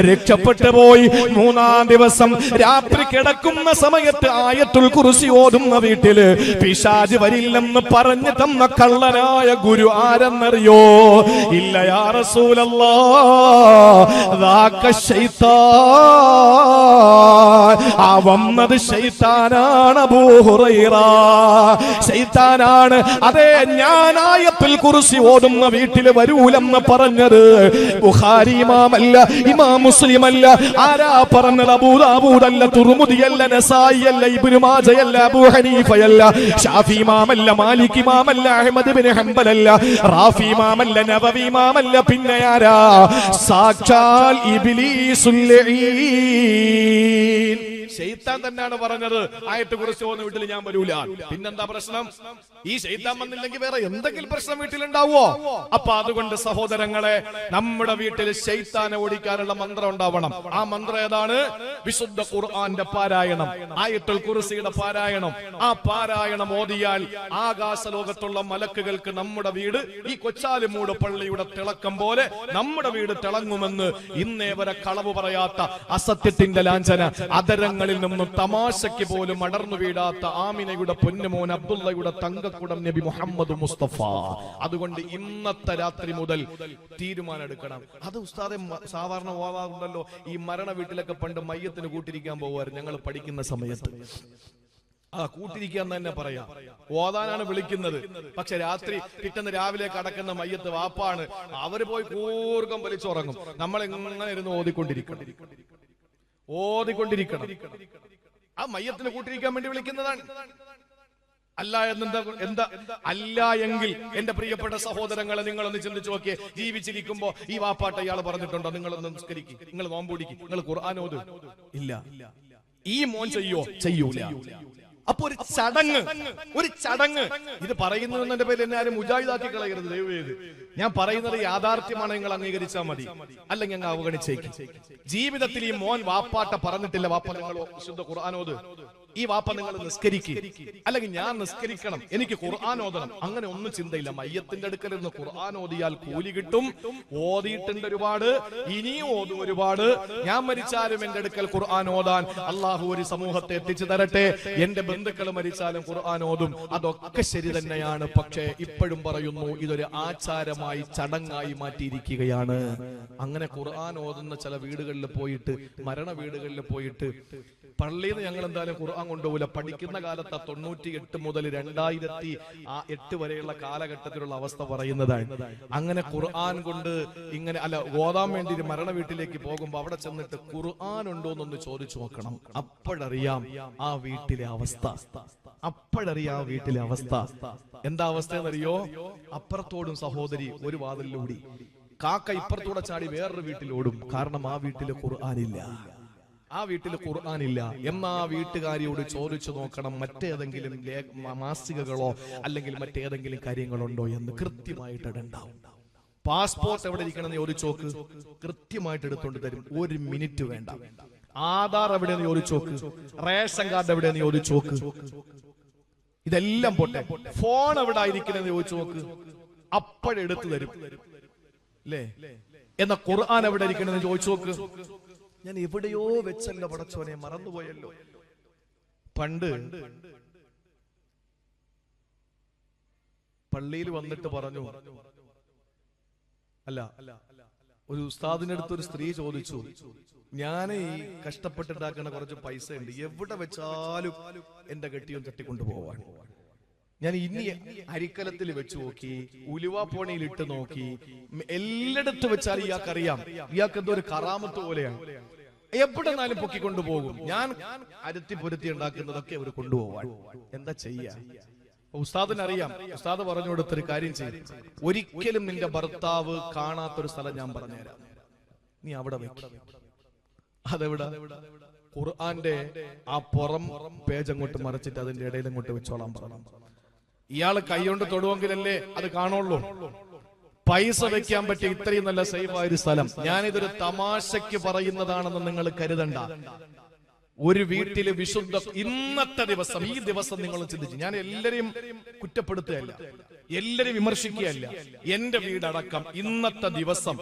രക്ഷപ്പെട്ടു പോയി. 3-ാം ദിവസം രാത്രി കിടക്കുന്ന സമയത്ത് ആയത്തുൽ കുർസി ഓതുന്ന വീട്ടില് പിശാച് വരില്ലെന്ന് പറഞ്ഞു തന്ന കള്ളനായ ഗുരു ആരെന്നറിയോ? ഇല്ല യാ റസൂലല്ലാഹ്, ദാക ശൈത്താൻ. ആ വന്നത് ശൈത്താനാണ് അബൂ ഹുറൈറ, ശൈത്താനാണ്. അതെ, ഞാൻ ആയത്തുൽ കുർസി ഓതുന്ന വീട്ടിൽ വരൂലെന്ന് പറഞ്ഞത് ബുഖാരി ഇമാമല്ല, ഇമാം മുസ്ലിം അല്ല. ആരാ പറഞ്ഞത്? അബൂ ദാവൂദ് അല്ല, തുർമുദി അല്ല, നസായി അല്ല, ഇബ്നു മാജയല്ല, അബൂ ഹനീഫയല്ല, ഷാഫി ഇമാമല്ല, മാലിക് ഇമാമല്ല, അഹ്മദ് ഇബ്നു ഹംബൽ അല്ല, റാഫി ഇമാമല്ല, നബവി ഇമാമല്ല. പിന്നെ ആരാ? സാക്ഷാൽ ഇബ്ലീസുൽ ലഈൻ, ശൈത്താൻ തന്നെയാണ് പറഞ്ഞത് ആയത്ത് കുറിച്ച് പോകുന്ന വീട്ടിൽ ഞാൻ വരൂല. പിന്നെന്താ പ്രശ്നം? ഈ ശൈത്താൻ വന്നില്ലെങ്കിൽ വേറെ എന്തെങ്കിലും പ്രശ്നം വീട്ടിലുണ്ടാവോ? അപ്പൊ അതുകൊണ്ട് സഹോദരങ്ങളെ, നമ്മുടെ വീട്ടിൽ ശൈത്താനെ ഓടിക്കാനുള്ള മന്ത്രം ഉണ്ടാവണം. ആ മന്ത്രം ഏതാണ്? വിശുദ്ധ ഖുർആന്റെ പാരായണം, ആയത്തുൽ കുർസിയുടെ പാരായണം. ആ പാരായണം ഓതിയാൽ ആകാശ ലോകത്തുള്ള മലക്കുകൾക്ക് നമ്മുടെ വീട് ഈ കൊച്ചാലുമൂട് പള്ളിയുടെ തിളക്കം പോലെ നമ്മുടെ വീട് തിളങ്ങുമെന്ന് ഇന്നേ വരെ കളവ് പറയാത്ത, അസത്യത്തിന്റെ ലാഞ്ചന അതരങ്ങളിൽ നിന്നും തമാശയ്ക്ക് പോലും അടർന്നു വീഴാത്ത ആമിനയുടെ പൊന്നുമോൻ അബ്ദുള്ളയുടെ തങ്കക്കുടം നബി മുഹമ്മദ് മുസ്തഫ. അതുകൊണ്ട് ഇന്നത്തെ രാത്രി മുതൽ തീരുമാനം. അത് ഉസ്താദെ സാധാരണ ഓവാറുണ്ടല്ലോ, ഈ മരണ വീട്ടിലൊക്കെ പണ്ട് മയ്യത്തിന് കൂട്ടിരിക്കാൻ പോകുമായിരുന്നു ഞങ്ങൾ പഠിക്കുന്ന സമയത്ത്. ആ കൂട്ടിരിക്കാൻ തന്നെ പറയാം, ഓതാനാണ് വിളിക്കുന്നത്. പക്ഷെ രാത്രി പിറ്റേന്ന് രാവിലെ കടക്കുന്ന മയ്യത്ത് വാപ്പാണ്, അവര് പോയി കൂർക്കം വലിച്ചുറങ്ങും. നമ്മൾ എങ്ങനെ ഇരുന്ന് ഓതിക്കൊണ്ടിരിക്കണം. ആ മയ്യത്തിന് കൂട്ടിരിക്കാൻ വേണ്ടി വിളിക്കുന്നതാണ്. അല്ല എന്താ അല്ല എങ്കിൽ എന്റെ പ്രിയപ്പെട്ട സഹോദരങ്ങളെ, നിങ്ങളൊന്ന് ചിന്തിച്ചു നോക്കിയേ. ജീവിച്ചിരിക്കുമ്പോ ഈ വാപ്പാട്ട ഇയാൾ പറഞ്ഞിട്ടുണ്ടോ നിങ്ങളൊന്ന് നിസ്കരിക്കും, നിങ്ങൾ നോമ്പൂടിക്കും, നിങ്ങൾ ഖുർആൻ ഓത്? ഇല്ല. ഈ മോൻ ചെയ്യൂല. അപ്പൊ ഒരു ചടങ്ങ് ഇത് പറയുന്നതിന്റെ പേരിൽ എന്നെ ആരും മുജാഹിദാക്കി കളയരുത് ദയവേത്. ഞാൻ പറയുന്നത് യാഥാർത്ഥ്യമാണ്, നിങ്ങൾ അംഗീകരിച്ചാൽ മതി, അല്ലെങ്കിൽ അങ്ങ് അവഗണിച്ചേക്കും. ജീവിതത്തിൽ ഈ മോൻ വാപ്പാട്ട പറഞ്ഞിട്ടില്ല, വാപ്പ നിങ്ങൾ വിശുദ്ധ ഖുർആൻ ഓത്, ഈ വാപ്പ നിങ്ങൾ നിസ്കരിക്കുക, അല്ലെങ്കിൽ ഞാൻ നിസ്കരിക്കണം, എനിക്ക് ഖുർആൻ ഓതണം, അങ്ങനെ ഒന്നും ചിന്തയില്ല. മയ്യത്തിന്റെ അടുക്കൽ നിന്ന് ഖുർആൻ ഓതിയാൽ കൂലി കിട്ടും. ഓതിയിട്ടുണ്ട് ഒരുപാട്, ഇനിയും ഓതും ഒരുപാട്. ഞാൻ മരിച്ചാലും എന്റെ അടുക്കൽ ഖുർആൻ ഓതാൻ അള്ളാഹു ഒരു സമൂഹത്തെ എത്തിച്ചു തരട്ടെ. എന്റെ ബന്ധുക്കൾ മരിച്ചാലും ഖുർആൻ ഓതും, അതൊക്കെ ശരി തന്നെയാണ്. പക്ഷേ ഇപ്പോഴും പറയുന്നു, ഇതൊരു ആചാരമായി ചടങ്ങായി മാറ്റിയിരിക്കുകയാണ്. അങ്ങനെ ഖുർആൻ ഓതുന്ന ചില വീടുകളിൽ പോയിട്ട്, മരണ വീടുകളിൽ പോയിട്ട്, പള്ളിയിൽ നിന്ന് ഞങ്ങൾ എന്തായാലും ഖുർആൻ കൊണ്ടുപോകില്ല. പഠിക്കുന്ന കാലത്ത് 98 മുതൽ 2008 വരെയുള്ള കാലഘട്ടത്തിലുള്ള അവസ്ഥ പറയുന്നതാണ്. അങ്ങനെ ഖുർആൻ കൊണ്ട് ഇങ്ങനെ അല്ല ഓതാൻ വേണ്ടി മരണ വീട്ടിലേക്ക് പോകുമ്പോ അവിടെ ചെന്നിട്ട് ഖുർആൻ ഉണ്ടോ എന്നൊന്ന് ചോദിച്ചു നോക്കണം. അപ്പോഴറിയാം ആ വീട്ടിലെ അവസ്ഥ. എന്താ അവസ്ഥ എന്നറിയോ? അപ്പുറത്തോടും സഹോദരി ഒരു വാതിലൂടി, കാക്ക ഇപ്പുറത്തൂടെ ചാടി വേറൊരു വീട്ടിലോടും. കാരണം ആ വീട്ടില് ഖുർആനില്ല. എന്നാ വീട്ടുകാരിയോട് ചോദിച്ചു നോക്കണം, മറ്റേതെങ്കിലും മാസികകളോ അല്ലെങ്കിൽ മറ്റേതെങ്കിലും കാര്യങ്ങളുണ്ടോ എന്ന്. കൃത്യമായിട്ട് ഉണ്ടാവും. പാസ്പോർട്ട് എവിടെ ഇരിക്കണമെന്ന് ചോദിച്ചോക്ക്, കൃത്യമായിട്ട് എടുത്തോണ്ട് തരും. 1 മിനിറ്റ് വേണ്ട. ആധാർ എവിടെയെന്ന് ചോദിച്ചോക്ക്, റേഷൻ കാർഡ് എവിടെയെന്ന് ചോദിച്ചോക്ക്, ഇതെല്ലാം പോട്ടെ. ഫോൺ എവിടെ ആയിരിക്കണെന്ന് ചോദിച്ചു നോക്ക്, അപ്പോഴെടുത്തു തരും അല്ലേ. എന്നാ ഖുർആൻ എവിടെ ഇരിക്കണെന്ന് ചോദിച്ചു നോക്ക്. ഞാൻ എവിടെയോ വെച്ചല്ലോ പടച്ചോനെ, മറന്നുപോയല്ലോ. പണ്ട് പള്ളിയിൽ വന്നിട്ട് പറഞ്ഞു, അല്ല ഒരു ഉസ്താദിന്റെ അടുത്ത് ഒരു സ്ത്രീ ചോദിച്ചു, ഞാൻ ഈ കഷ്ടപ്പെട്ടുണ്ടാക്കുന്ന കുറച്ച് പൈസ ഉണ്ട്, എവിടെ വെച്ചാലും എന്റെ കെട്ടിയും തട്ടിക്കൊണ്ടുപോവാൻ. ഞാൻ ഇനി അരിക്കലത്തിൽ വെച്ച് നോക്കി, ഉലുവാപ്പോണിയിൽ ഇട്ട് നോക്കി, എല്ലായിടത്ത് വെച്ചാൽ ഇയാൾക്കറിയാം, ഇയാൾക്ക് എന്തോ ഒരു കറാമത്ത് പോലെയാണ്. എവിടെന്നാലും പൊക്കിക്കൊണ്ടുപോകും. ഞാൻ അരുത്തി പൊരുത്തി ഉണ്ടാക്കുന്നതൊക്കെ അവർ കൊണ്ടുപോവാൻ. എന്താ ചെയ്യാ? ഉസ്താദിനറിയാം. ഉസ്താദ് പറഞ്ഞു കൊടുത്തൊരു കാര്യം ചെയ്യും, ഒരിക്കലും നിന്റെ ഭർത്താവ് കാണാത്തൊരു സ്ഥലം ഞാൻ പറഞ്ഞുതരാം, നീ അവിടെ വെക്കും. അതെവിടെ? ഖുർആന്റെ ആ പുറം പേജ് അങ്ങോട്ട് മറച്ചിട്ട് അതിന്റെ ഇടയിൽ അങ്ങോട്ട് വെച്ചോളാൻ പറഞ്ഞു. ഇയാള് കൈകൊണ്ട് തൊടുവെങ്കിലല്ലേ അത് കാണുള്ളൂ. പൈസ വെക്കാൻ പറ്റിയ ഇത്രയും നല്ല സേഫ് ആയ ഒരു സ്ഥലം. ഞാനിതൊരു തമാശയ്ക്ക് പറയുന്നതാണെന്ന് നിങ്ങൾ കരുതണ്ട. ഒരു വീട്ടില് വിശുദ്ധ ഇന്നത്തെ ദിവസം, ഈ ദിവസം നിങ്ങൾ ചിന്തിച്ചു. ഞാൻ എല്ലാരെയും കുറ്റപ്പെടുത്തുകയല്ല, എല്ലാരെയും വിമർശിക്കുകയല്ല. എന്റെ വീടടക്കം ഇന്നത്തെ ദിവസം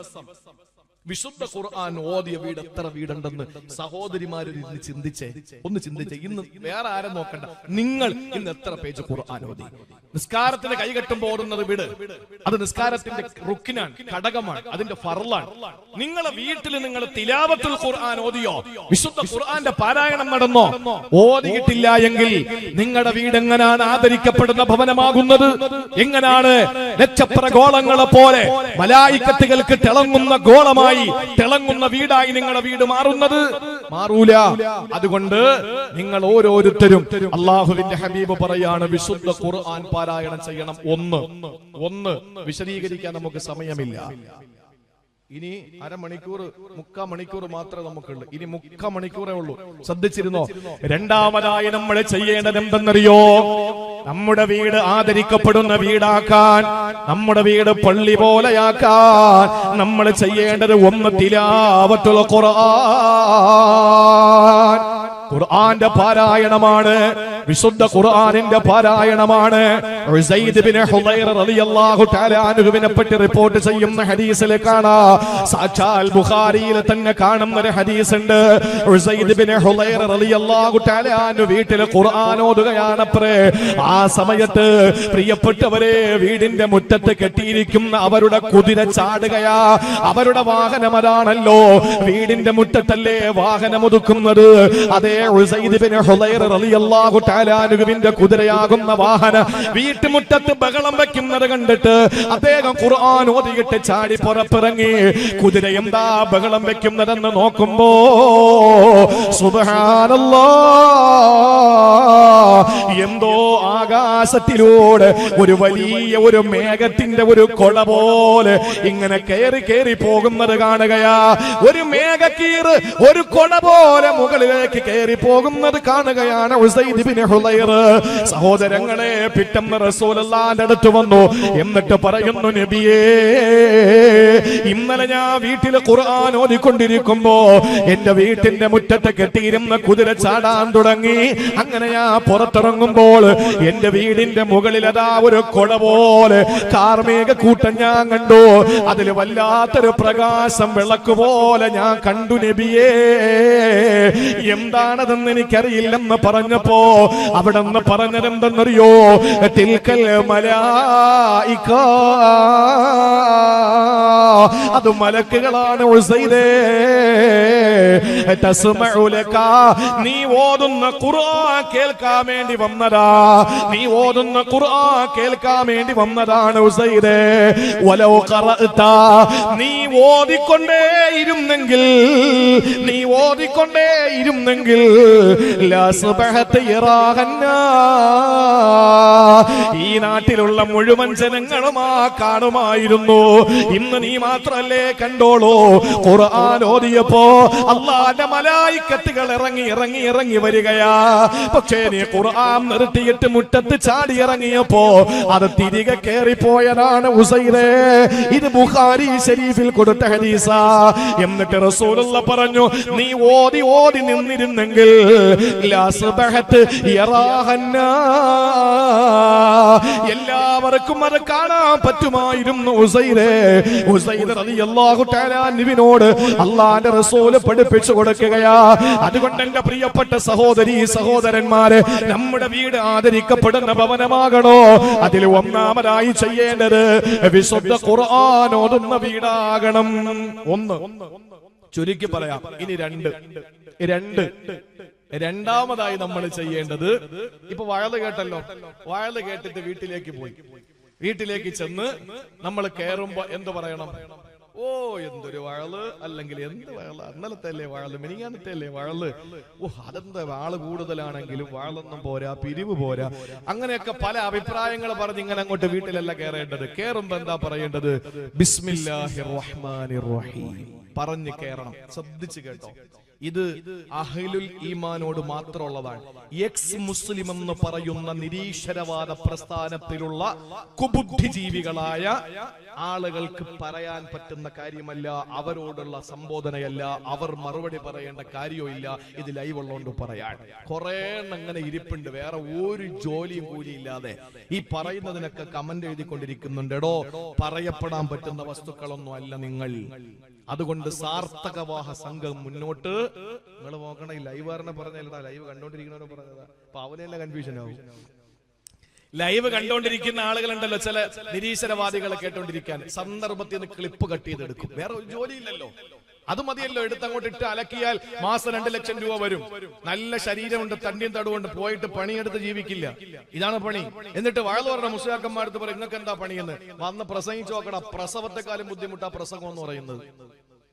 വിശുദ്ധ ഖുർആൻ ഓതിയ വീട് എത്ര വീടുണ്ടെന്ന് സഹോദരിമാരിന്ന് ചിന്തിച്ചേ, ഒന്ന് ചിന്തിച്ചേ. ഇന്ന് വേറെ ആരും നോക്കണ്ട, നിങ്ങൾ ഇന്ന് എത്ര പേജ് ഖുർആൻ ഓതി? നിസ്കാരത്തിന് കൈകെട്ടുമ്പോ ഓടുന്നത് വീട്, അത് നിസ്കാരത്തിന്റെ റുക്കിനാണ്, ഘടകമാണ്, അതിന്റെ ഫർളാണ്. നിങ്ങളെ വീട്ടിൽ നിങ്ങൾ തിലാവത്തുൽ ഖുർആൻ ഓതിയോ? വിശുദ്ധ ഖുർആന്റെ പാരായണം നടന്നോ? ഓതിയിട്ടില്ല എങ്കിൽ നിങ്ങളുടെ വീട് എങ്ങനെയാണ് ആദരിക്കപ്പെടുന്ന ഭവനമാകുന്നത്? എങ്ങനെയാണ് ലക്ഷപ്രഗോളങ്ങളെ പോലെ മലായിക്കത്തുകൾക്ക് തിളങ്ങുന്ന ഗോളമായി തിളങ്ങുന്ന വീടായി നിങ്ങളുടെ വീട് മാറുന്നത്? മാറൂല. അതുകൊണ്ട് നിങ്ങൾ ഓരോരുത്തരും അള്ളാഹുവിന്റെ ഹബീബ് പറയാണ് വിശുദ്ധ ഖുർആൻ പാരായണം ചെയ്യണം. ഒന്ന് വിശദീകരിക്കാൻ നമുക്ക് സമയമില്ല. ഇനി അരമണിക്കൂർ 3/4 മണിക്കൂർ മാത്രമേ നമുക്കുള്ളൂ. ഇനി 3/4 മണിക്കൂറേ ഉള്ളൂ. ശ്രദ്ധിച്ചിരുന്നോ? രണ്ടാമതായി നമ്മൾ ചെയ്യേണ്ടത് എന്തെന്നറിയോ? നമ്മുടെ വീട് ആദരിക്കപ്പെടുന്ന വീടാക്കാൻ, നമ്മുടെ വീട് പള്ളി പോലെയാക്കാൻ നമ്മൾ ചെയ്യേണ്ടത് ഒന്ന് തിലാവത്തുൽ ഖുർആൻ. ഖുർആന്റെ പാരായണമാണ്, വിശുദ്ധ ഖുർആനിന്റെ പാരായണമാണ്. ഉസൈദ് ബിൻ ഹുദൈറ റളിയല്ലാഹു തആല അൻഹുവിനെ പറ്റി റിപ്പോർട്ട് ചെയ്യുന്ന ഹദീസിൽ കാണാം, സാക്ഷാൽ ബുഖാരിയിൽ തന്നെ കാണുന്ന ഒരു ഹദീസ് ഉണ്ട്. ഉസൈദ് ബിൻ ഹുദൈറ റളിയല്ലാഹു തആല അൻഹു വീട്ടിൽ ഖുർആൻ ഓതുകയാണത്രേ. ആ സമയത്ത് പ്രിയപ്പെട്ടവരെ, വീടിന്റെ മുറ്റത്ത് കെട്ടിയിരിക്കുന്ന അവരുടെ കുതിര ചാടുകയാ. അവരുടെ വാഹനം അതാണല്ലോ, വീടിന്റെ മുറ്റത്തല്ലേ വാഹനം ഒതുക്കുന്നത്. അതേ ഉസൈദ് ബിൻ ഹുദൈറ റളിയല്ലാഹു തആല അൻഹുവിന്റെ കുതിരയാകുന്ന വാഹനം വീട്ടുമുറ്റത്ത് ബഹളം വെക്കുന്നത് കണ്ടിട്ട് അദ്ദേഹം ഖുർആൻ ഓതിയിട്ട് ചാടി പുറത്തിറങ്ങി. കുതിര എന്താ ബഹളം വെക്കുന്നതെന്ന് നോക്കുമ്പോ സുബ്ഹാനല്ലാഹ്, എന്തോ ആകാശത്തിലൂടെ ഒരു വലിയ ഒരു മേഘത്തിന്റെ ഒരു കൊട പോലെ ഇങ്ങനെ കേറി പോകുന്നത് കാണുകയാ. ഒരു മേഘക്കീറ് ഒരു കൊട പോലെ മുകളിലേക്ക് കേറി പോകുന്നത് കാണുകയാണ് ഉസൈദ് ബിൻ ഹുദൈറ. സഹോദരങ്ങളെ, പിറ്റേന്ന് റസൂലുള്ളാഹിന്റെ അടുത്ത് വന്നു. എന്നിട്ട് പറയുന്നു, നബിയേ, ഇന്നലെ ഞാൻ വീട്ടിൽ ഖുർആൻ ഓതിക്കൊണ്ടിരിക്കുമ്പോ എന്റെ വീട്ടിന്റെ മുറ്റത്ത് കെട്ടിയിരുന്ന കുതിര ചാടാൻ തുടങ്ങി. അങ്ങനെ ഞാൻ പുറത്തിറങ്ങുമ്പോൾ എന്റെ വീടിന്റെ മുകളിൽ അതാ ഒരു കൊട പോലെ കാർമേഘ കൂട്ടം ഞാൻ കണ്ടു. അതിൽ വല്ലാത്തൊരു പ്രകാശം, വിളക്ക് പോലെ ഞാൻ കണ്ടു നബിയേ. എന്താണതെന്ന് എനിക്കറിയില്ലെന്ന് പറഞ്ഞപ്പോ അവിടെ നിന്ന് പറഞ്ഞതെന്തെന്നറിയോ? തിൽക്കൽ മലായിക, അത് മലക്കുകളാണ് ഉസൈദേ. തസ്മഉ ലക, നീ ഓതുന്ന ഖുർആൻ കേൾക്കാൻ വേണ്ടി വന്നതാ. നീ ഓതുന്ന ഖുർആൻ കേൾക്കാൻ വേണ്ടി വന്നതാണ് ഉസൈദേ. വലൗ ഖറഅത, നീ ഓതിക്കൊണ്ടേയിരുന്നെങ്കിൽ, നീ ഓതിക്കൊണ്ടേയിരുന്നെങ്കിൽ ലസ്ബഹത യറാഹന്നാ, ഈ നാട്ടിലുള്ള മുഴുവൻ ജനങ്ങളും ആ കാണുമായിരുന്നു. ഇന്ന് നീ മാത്രല്ലേ കണ്ടോളൂ. ഖുർആൻ ഓതിയപ്പോ അല്ലാഹുവിന്റെ മലായിക്കത്തുകൾ ഇറങ്ങി വരികയാ. പക്ഷേ നീ ഖുർആൻ നിർത്തിയിട്ട് മുറ്റത്ത് ചാടി ഇറങ്ങിയപ്പോ അത് തിരികെ കേറിപ്പോയതാണ് ഉസൈദേ. ഇത് ബുഖാരി ശരീഫിൽ കൊടുത്ത ഹദീസാ. എന്നിട്ട് റസൂലുള്ളാഹി പറഞ്ഞു, നീ ഓതി നിന്നിരുന്നെങ്കിൽ ലസ്ബഹത യറാഹന്നാ, എല്ലാവർക്കും അത് കാണാൻ പറ്റുമായിരുന്നു ഉസൈദേ. ഉസൈദ് റളിയല്ലാഹു തആല അൻഹുവിനോട് അല്ലാഹുവിന്റെ റസൂൽ പഠിപ്പിച്ചു കൊടുക്കുകയാ. അതുകൊണ്ട് എന്റെ പ്രിയപ്പെട്ട സഹോദരീ സഹോദരന്മാരെ, നമ്മുടെ വീട് ആദരിക്കപ്പെടുന്ന ഭവനമാകണോ? അതിൽ ഒന്നാമതായി ചെയ്യേണ്ടത് വിശുദ്ധ ഖുർആൻ ഓതുന്ന വീടാകണം. ഒന്ന് ചുരുക്കി പറയാം. ഇനി രണ്ട് രണ്ടാമതായി നമ്മൾ ചെയ്യേണ്ടത്, ഇപ്പൊ വയല് കേട്ടല്ലോ, വയല് കേട്ടിട്ട് വീട്ടിലേക്ക് ചെന്ന് നമ്മൾ കയറുമ്പോ എന്ത് പറയണം? ഓ, എന്തൊരു വയല്, അല്ലെങ്കിൽ എന്ത് വയല്, അന്നലത്തെ അല്ലേ വയല്, മിനിങ്ങാനത്തെ അല്ലേ വയല്, ഓ അതെന്താ വാള് കൂടുതലാണെങ്കിലും വാളൊന്നും പോരാ, പിരിവ് പോരാ, അങ്ങനെയൊക്കെ പല അഭിപ്രായങ്ങൾ പറഞ്ഞ് ഇങ്ങനെ അങ്ങോട്ട് വീട്ടിലല്ല കയറേണ്ടത്. കയറുമ്പോ എന്താ പറയേണ്ടത്? ബിസ്മില്ലാഹിർ റഹ്മാനിർ റഹീം പറഞ്ഞ് കയറണം. ശ്രദ്ധിച്ചു കേട്ടോ. ഇത് അഹ്ലുൽ ഈമാനോട് മാത്രമുള്ളതാണ്. എക്സ് മുസ്ലിം എന്ന് പറയുന്ന നിരീശ്വരവാദ പ്രസ്ഥാനത്തിലുള്ള കുബുദ്ധിജീവികളായ ആളുകൾക്ക് പറയാൻ പറ്റുന്ന കാര്യമല്ല, അവരോടുള്ള സംബോധനയല്ല, അവർ മറുപടി പറയേണ്ട കാര്യമില്ല. ഇത് ലൈവ് ഉള്ളതുകൊണ്ട് പറയാൻ കുറെ അങ്ങനെ ഇരിപ്പുണ്ട്, വേറെ ഒരു ജോലിയും കൂലിയില്ലാതെ ഈ പറയുന്നതിനൊക്കെ കമന്റ് എഴുതിക്കൊണ്ടിരിക്കുന്നുണ്ട്. എടോ, പറയപ്പെടാൻ പറ്റുന്ന വസ്തുക്കളൊന്നും അല്ല നിങ്ങൾ. അതുകൊണ്ട് സാർത്ഥകവാഹ സംഘം മുന്നോട്ട്. നിങ്ങൾ നോക്കണ ഈ ലൈവാറിനെ പറഞ്ഞല്ല, ലൈവ് കണ്ടോണ്ടിരിക്കണവരെ പറഞ്ഞതാ. അപ്പൊ അവനെല്ലാം കൺഫ്യൂഷൻ ആവും. ലൈവ് കണ്ടോണ്ടിരിക്കുന്ന ആളുകളുണ്ടല്ലോ, ചില നിരീശ്വരവാദികളെ കേട്ടോണ്ടിരിക്കാൻ സന്ദർഭത്തിൽ നിന്ന് ക്ലിപ്പ് കട്ട് ചെയ്തെടുക്കും. വേറെ ഒരു ജോലിയില്ലല്ലോ, അത് മതിയല്ലോ. എടുത്തങ്ങോട്ട് ഇട്ട് അലക്കിയാൽ മാസം 2 ലക്ഷം രൂപ വരും. നല്ല ശരീരമുണ്ട്, തണ്ടിയും തടുവുണ്ട്, പോയിട്ട് പണിയെടുത്ത് ജീവിക്കില്ല. ഇതാണ് പണി. എന്നിട്ട് വാഴ പറഞ്ഞ മുസ്ലിയാക്കന്മാരടുത്ത് പറയും, നിങ്ങൾക്ക് എന്താ പണിയെന്ന്. വന്ന് പ്രസംഗിച്ചു നോക്കണം. പ്രസവത്തെക്കാളും ബുദ്ധിമുട്ടാ പ്രസംഗം എന്ന് പറയുന്നത്.